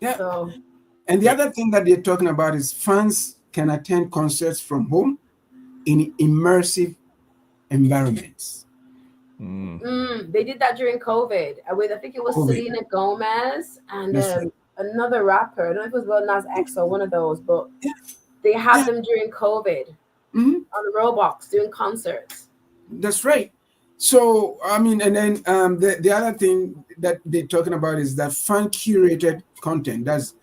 S3: Yeah.
S1: So,
S3: and the other thing that they're talking about is fans can attend concerts from home in immersive environments.
S1: They did that during COVID. I think it was Selena Gomez and another rapper. I don't know if it was Lil Nas X or one of those, but they had them during COVID on Roblox doing concerts.
S3: That's right. So I mean, and then the other thing that they're talking about is that fan curated content. That's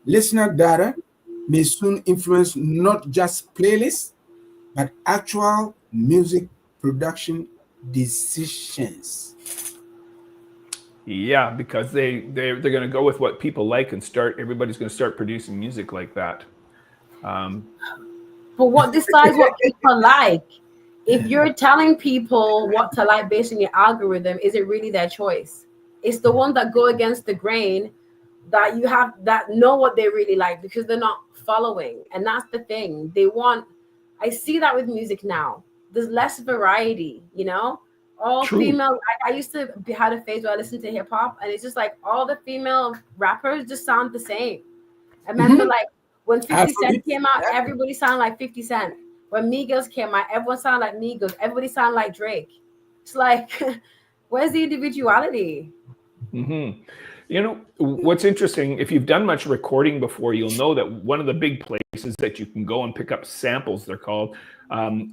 S3: listener data may soon influence not just playlists, but actual music production decisions.
S2: Yeah, because they're going to go with what people like and everybody's going to start producing music like that.
S1: But what decides what people like? If you're telling people what to like based on your algorithm, is it really their choice? It's the ones that go against the grain that you have that know what they really like because they're not following. And that's the thing. I see that with music now. There's less variety, you know? All True. Female. I used to had a phase where I listened to hip hop, and it's just like all the female rappers just sound the same. I remember like when 50 Cent came out, everybody sounded like 50 Cent. When Migos came out, everyone sounded like Migos. Everybody sounded like Drake. It's like, where's the individuality?
S2: Mm-hmm. You know, what's interesting, if you've done much recording before, you'll know that one of the big places that you can go and pick up samples, they're called,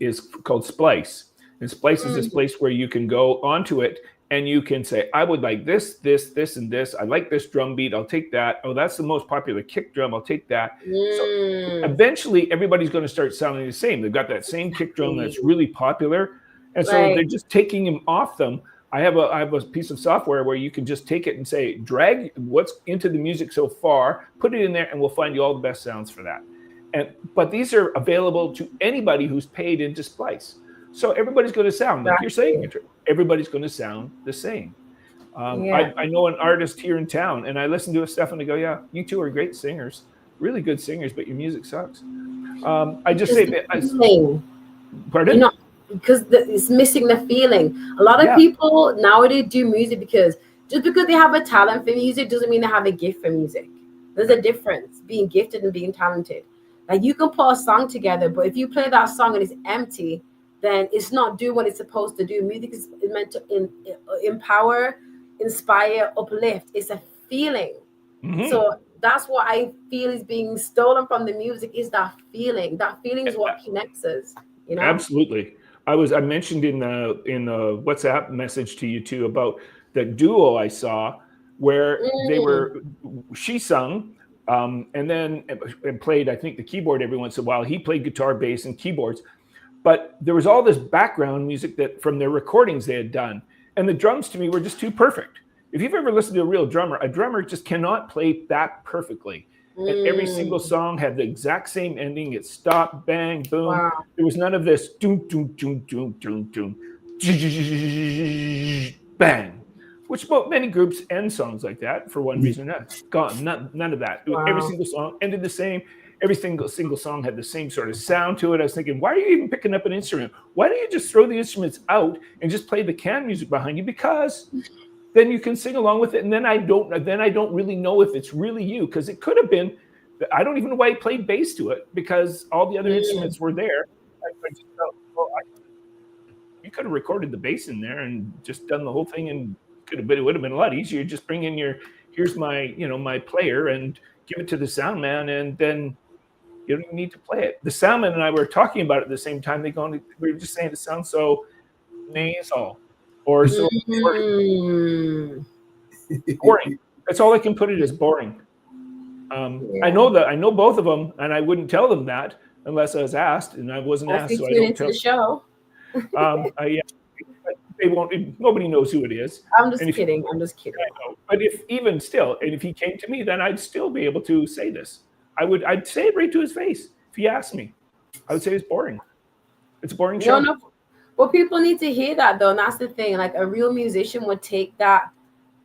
S2: is called Splice. And Splice is this place where you can go onto it and you can say, I would like this, this, this, and this. I like this drum beat. I'll take that. Oh, that's the most popular kick drum. I'll take that. So eventually, everybody's going to start sounding the same. They've got that same kick drum that's really popular. And so they're just taking them off them. I have a piece of software where you can just take it and say, drag what's into the music so far, put it in there, and we'll find you all the best sounds for that. But these are available to anybody who's paid into Splice. So everybody's going to sound like you're saying.
S1: Exactly.
S2: Everybody's going to sound the same.
S1: Yeah.
S2: I know an artist here in town, and I listen to his stuff, and I go, "Yeah, you two are great singers, really good singers, but your music sucks." I just say that. Pardon?
S1: You know, because it's missing the feeling. A lot of people nowadays do music because just because they have a talent for music doesn't mean they have a gift for music. There's a difference being gifted and being talented. Like you can put a song together, but if you play that song and it's empty, then it's not doing what it's supposed to do. Music is meant to empower, inspire, uplift. It's a feeling.
S2: Mm-hmm.
S1: So that's what I feel is being stolen from the music, is that feeling. That feeling is what connects us. You know?
S2: Absolutely. I mentioned in the WhatsApp message to you too about the duo I saw where she sung and then played, I think, the keyboard every once in a while. He played guitar, bass, and keyboards. But there was all this background music that from their recordings they had done. And the drums to me were just too perfect. If you've ever listened to a real drummer, a drummer just cannot play that perfectly. And every single song had the exact same ending. It stopped, bang, boom.
S1: Wow.
S2: There was none of this doom, doom, doom, doom, doom, doom, bang, which many groups end songs like that for one reason or another. Gone. None of that.
S1: Wow.
S2: Every single song ended the same. Every single song had the same sort of sound to it. I was thinking, why are you even picking up an instrument? Why don't you just throw the instruments out and just play the can music behind you? Because then you can sing along with it, and then I don't really know if it's really you, because it could have been. I don't even know why he played bass to it, because all the other instruments were there. I just felt, you could have recorded the bass in there and just done the whole thing, and it would have been a lot easier. Just bring in here's my my player and give it to the sound man, and then you don't even need to play it. The sound man and I were talking about it at the same time. We were just saying it sounds so nasal. Or so boring. That's all I can put it as, boring. I know both of them, and I wouldn't tell them that unless I was asked, and I wasn't asked, so I don't tell.
S1: The show.
S2: They won't. Nobody knows who it is.
S1: I'm just kidding. I know.
S2: But if he came to me, then I'd still be able to say this. I'd say it right to his face if he asked me. I would say it's boring. It's a boring show.
S1: No. Well, people need to hear that, though, and that's the thing. Like, a real musician would take that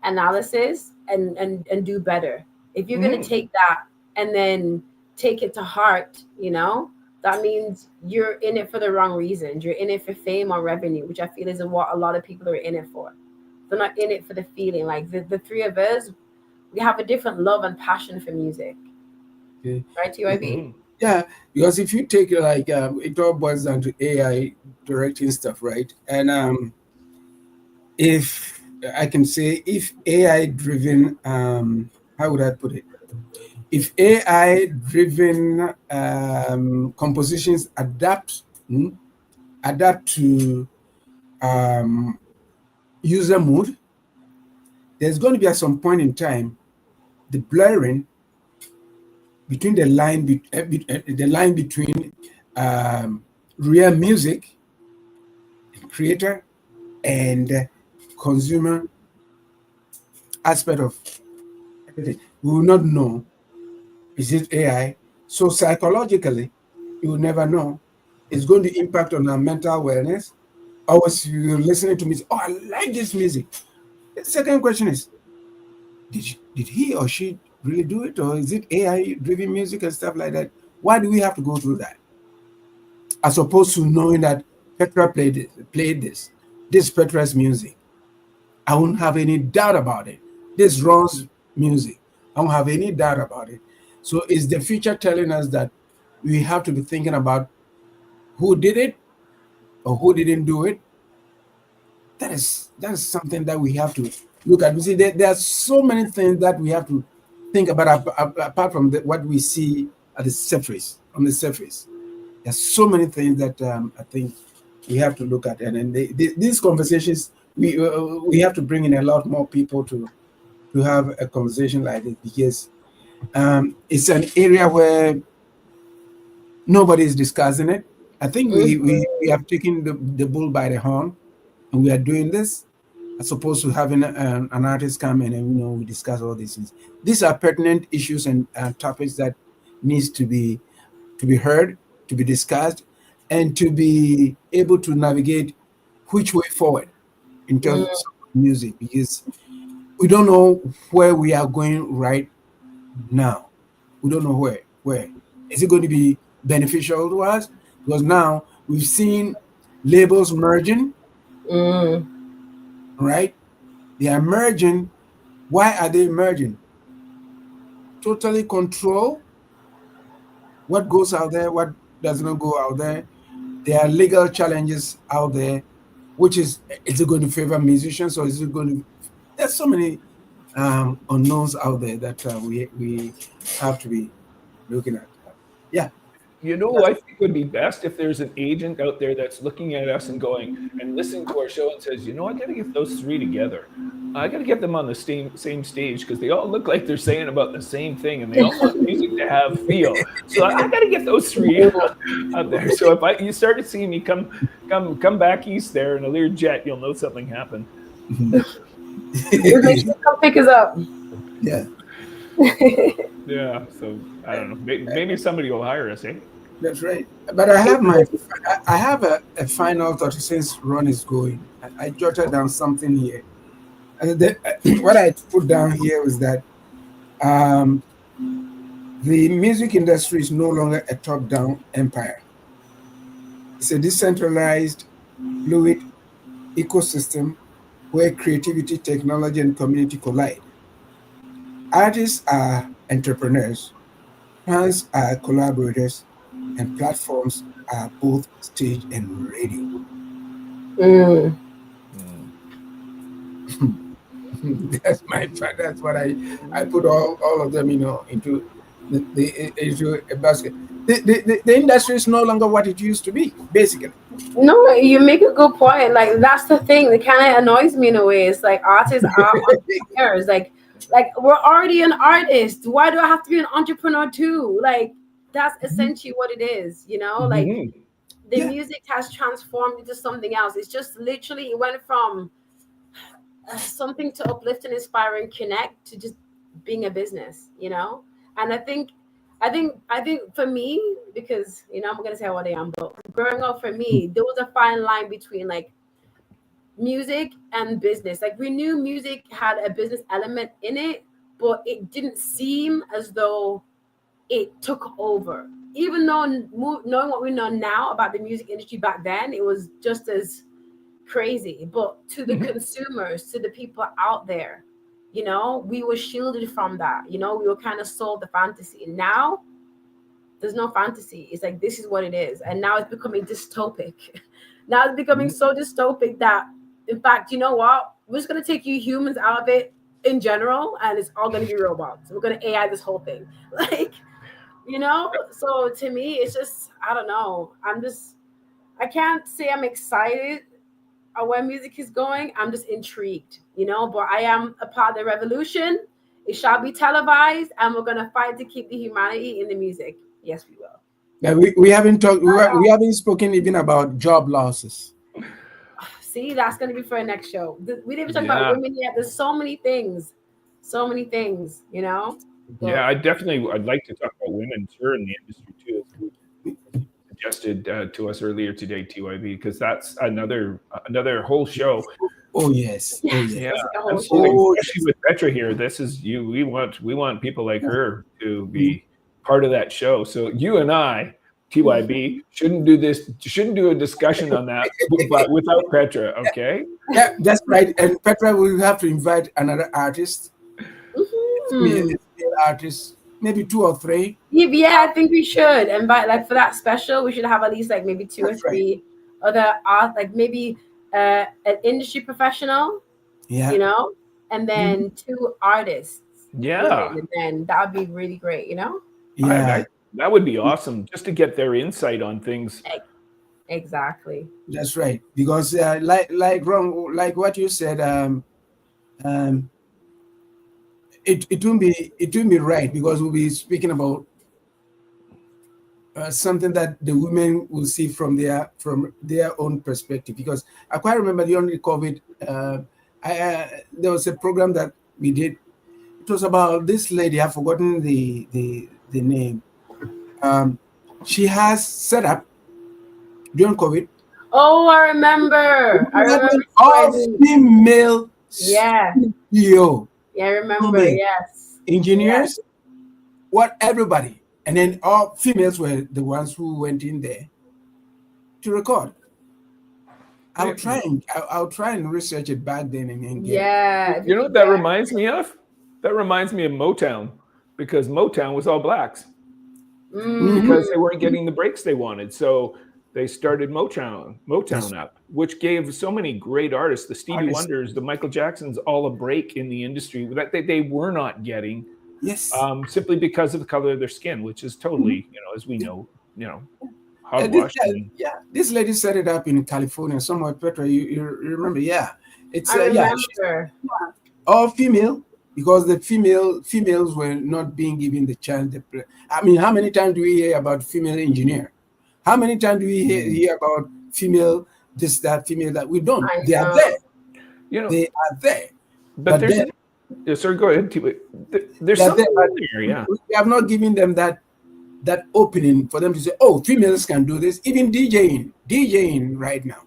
S1: analysis and do better. If you're going to take that and then take it to heart, that means you're in it for the wrong reasons. You're in it for fame or revenue, which I feel is what a lot of people are in it for. They're not in it for the feeling. Like the three of us, we have a different love and passion for music.
S3: Okay.
S1: Right, TYB?
S3: Yeah, because if you take it all boils down to AI directing stuff, right? And if I can say, if AI driven, how would I put it? If AI driven compositions adapt to user mood, there's going to be at some point in time the blurring between the line between real music creator and consumer aspect of everything. We will not know, is it AI? So psychologically, you will never know. It's going to impact on our mental wellness. Or you're listening to music, I like this music. The second question is, did he or she really do it, or is it AI driven music and stuff like that? Why do we have to go through that? As opposed to knowing that Petra played this Petra's music. I won't have any doubt about it. This Ron's music. I won't have any doubt about it. So is the future telling us that we have to be thinking about who did it or who didn't do it? That is something that we have to look at. You see, there are so many things that we have to think about apart from what we see at the surface. On the surface, there's so many things that I think we have to look at, and then these conversations we have to bring in a lot more people to have a conversation like this, because it's an area where nobody is discussing it. I think we have taken the bull by the horn, and we are doing this as opposed to having an artist come in and we discuss all these things. These are pertinent issues and topics that needs to be heard, to be discussed, and to be able to navigate which way forward in terms of music, because we don't know where we are going right now. We don't know where. Is it going to be beneficial to us? Because now we've seen labels merging, right? They are merging. Why are they merging? Totally control what goes out there, what does not go out there. There are legal challenges out there, which is it going to favor musicians, or is it going to? There's so many unknowns out there that we have to be looking at. Yeah.
S2: You know, I think it would be best if there's an agent out there that's looking at us and going and listening to our show and says, you know, I got to get those three together. I got to get them on the same stage because they all look like they're saying about the same thing and they all want music to have feel. So I got to get those three out there. So if you start to see me come back east there in a Learjet, you'll know something happened.
S1: Come pick us up.
S3: Yeah.
S2: Yeah. So I don't know. Maybe somebody will hire us, eh?
S3: That's right. But I have a final thought since Ron is going. I jotted down something here. And what I put down here was that the music industry is no longer a top-down empire. It's a decentralized, fluid ecosystem where creativity, technology, and community collide. Artists are entrepreneurs, fans are collaborators, and platforms are both stage and radio. That's what I put all of them, into into a basket. The industry is no longer what it used to be, basically.
S1: No, you make a good point. Like that's the thing that kind of annoys me in a way. It's like artists are entrepreneurs. Like we're already an artist. Why do I have to be an entrepreneur too? Like that's essentially what it is, Like the music has transformed into something else. It's just literally it went from something to uplift and inspire and connect to just being a business, And I think for me, because I'm gonna say what I am, but growing up for me, there was a fine line between like music and business. Like we knew music had a business element in it, but it didn't seem as though it took over. Even though knowing what we know now about the music industry back then, it was just as crazy. But to the consumers, to the people out there, we were shielded from that. We were kind of sold the fantasy. And now there's no fantasy. It's like this is what it is. And now it's becoming dystopic. Now it's becoming so dystopic that, in fact, you know what? We're just gonna take you humans out of it in general, and it's all gonna be robots. We're gonna AI this whole thing. Like, so to me, it's just, I don't know. I can't say I'm excited at where music is going. I'm just intrigued, but I am a part of the revolution. It shall be televised, and we're gonna fight to keep the humanity in the music. Yes, we will.
S3: Yeah, we haven't talked. We haven't spoken even about job losses.
S1: See, that's gonna be for our next show. We didn't even talk about women yet. There's so many things, But,
S2: yeah, I'd like to talk about women, sure, in the industry too. Suggested to us earlier today, TYB, because that's another whole show.
S3: Oh yes,
S2: yeah, especially with Petra here. This is you. We want people like her to be part of that show. So you and I, TYB, shouldn't do a discussion on that without Petra. Okay?
S3: Yeah, that's right. And Petra will have to invite another artist. Artist, maybe 2 or 3.
S1: Yeah, I think we should invite, like, for that special, we should have at least like maybe 2 or 3 other art, like maybe an industry professional, and then 2 artists.
S2: Yeah,
S1: and then that would be really great,
S3: Yeah,
S2: that would be awesome, just to get their insight on things.
S1: Exactly.
S3: That's right, because like what you said, it won't be right, because we'll be speaking about something that the women will see from their own perspective. Because I quite remember during the COVID, there was a program that we did. It was about this lady. I've forgotten the name. She has set up during COVID.
S1: Oh, I remember. I remember.
S3: All female
S1: Yeah.
S3: CEO.
S1: Yeah, I remember.
S3: Female
S1: Yes.
S3: engineers, what everybody. And then all females were the ones who went in there to record. I'll try and research it back then and then get it.
S1: Yeah.
S2: You know what that reminds me of? That reminds me of Motown, because Motown was all blacks because they weren't getting the breaks they wanted. So they started Motown up, which gave so many great artists, the Stevie Wonders, the Michael Jacksons, all a break in the industry that they were not getting.
S3: Yes.
S2: Simply because of the color of their skin, which is totally, as we know, hogwash.
S3: This lady set it up in California somewhere. Petra, you remember? Yeah, it's
S1: I remember.
S3: All female, because the females were not being given the chance to play. I mean, how many times do we hear about female engineer? How many times do we hear about female this, that, female that? We don't. They are there. They are there.
S2: But there's sir, go ahead. There's something there, yeah.
S3: We have not given them that opening for them to say, oh, females can do this. Even DJing right now,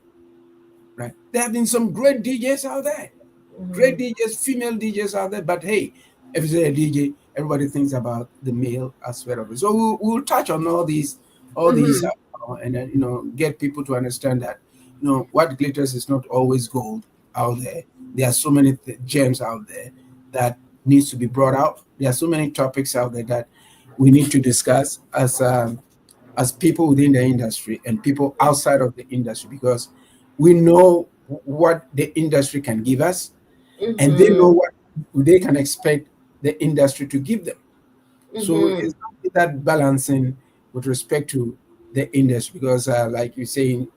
S3: right? There have been some great DJs out there, great DJs, female DJs out there. But hey, if you say a DJ, everybody thinks about the male aspect of it. So we'll touch on all these, and then, get people to understand that, what glitters is not always gold out there. There are so many gems out there that needs to be brought out. There are so many topics out there that we need to discuss as people within the industry and people outside of the industry, because we know what the industry can give us, and they know what they can expect the industry to give them. So it's that balancing with respect to the industry, because like you're saying,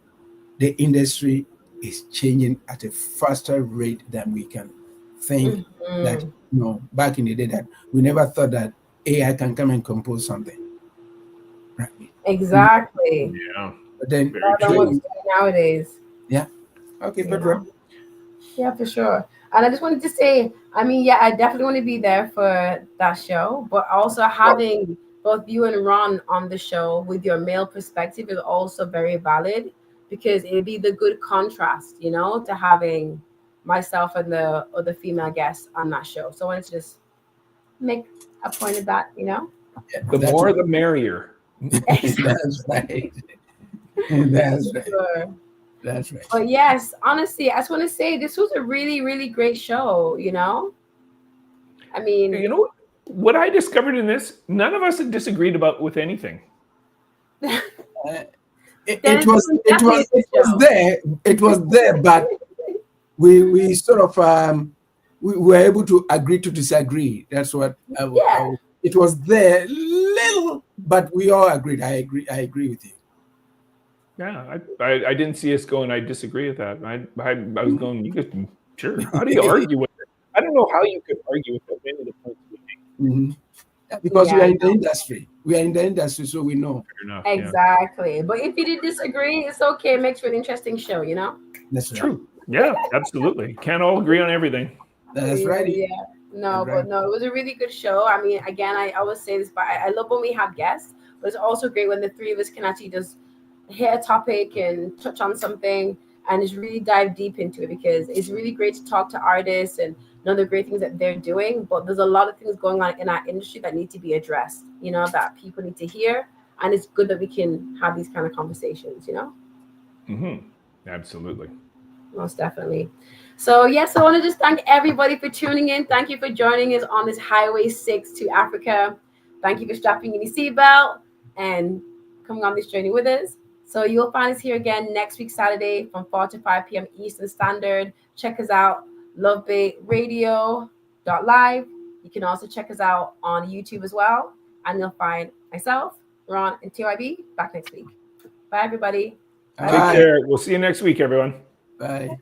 S3: the industry is changing at a faster rate than we can think. That back in the day, that we never thought that AI can come and compose something. Right.
S1: Exactly.
S2: Yeah.
S3: But then
S1: nowadays.
S3: Yeah. Okay, Pedro.
S1: Yeah, for sure. And I just wanted to say, I definitely want to be there for that show, but also having both you and Ron on the show with your male perspective is also very valid, because it'd be the good contrast, to having myself and the other female guests on that show. So I wanted to just make a point of that,
S3: Yeah,
S2: the more the merrier.
S3: That's right. That's right.
S1: Sure.
S3: That's right.
S1: But yes, honestly, I just want to say this was a really, really great show, I mean,
S2: what I discovered in this, none of us had disagreed with anything.
S3: It was there, but we sort of we were able to agree to disagree. That's what it was there, little, but we all agreed. I agree with you.
S2: Yeah, I didn't see us going, I disagree with that. I was going, you could, sure. How do you argue with it? I don't know how you could argue with that many of the points we make.
S3: Because we are in the industry. We are in the industry, so we know.
S2: Fair enough,
S1: exactly. But if you did disagree, it's okay. It makes for an interesting show,
S3: That's
S2: true. Yeah, absolutely. Can't all agree on everything.
S3: That's right.
S1: Yeah. No, but no, it was a really good show. I mean, again, I always say this, but I love when we have guests, but it's also great when the three of us can actually just hit a topic and touch on something and just really dive deep into it, because it's really great to talk to artists and know the great things that they're doing. But there's a lot of things going on in our industry that need to be addressed, that people need to hear. And it's good that we can have these kind of conversations,
S2: Absolutely.
S1: Most definitely. So yes, I want to just thank everybody for tuning in. Thank you for joining us on this Highway 6 to Africa. Thank you for strapping in your seatbelt and coming on this journey with us. So you'll find us here again next week, Saturday from 4 to 5 p.m. Eastern Standard. Check us out, LuvBayRadio.live. You can also check us out on YouTube as well. And you'll find myself, Ron, and TYB back next week. Bye, everybody.
S2: Take care. We'll see you next week, everyone.
S3: Bye.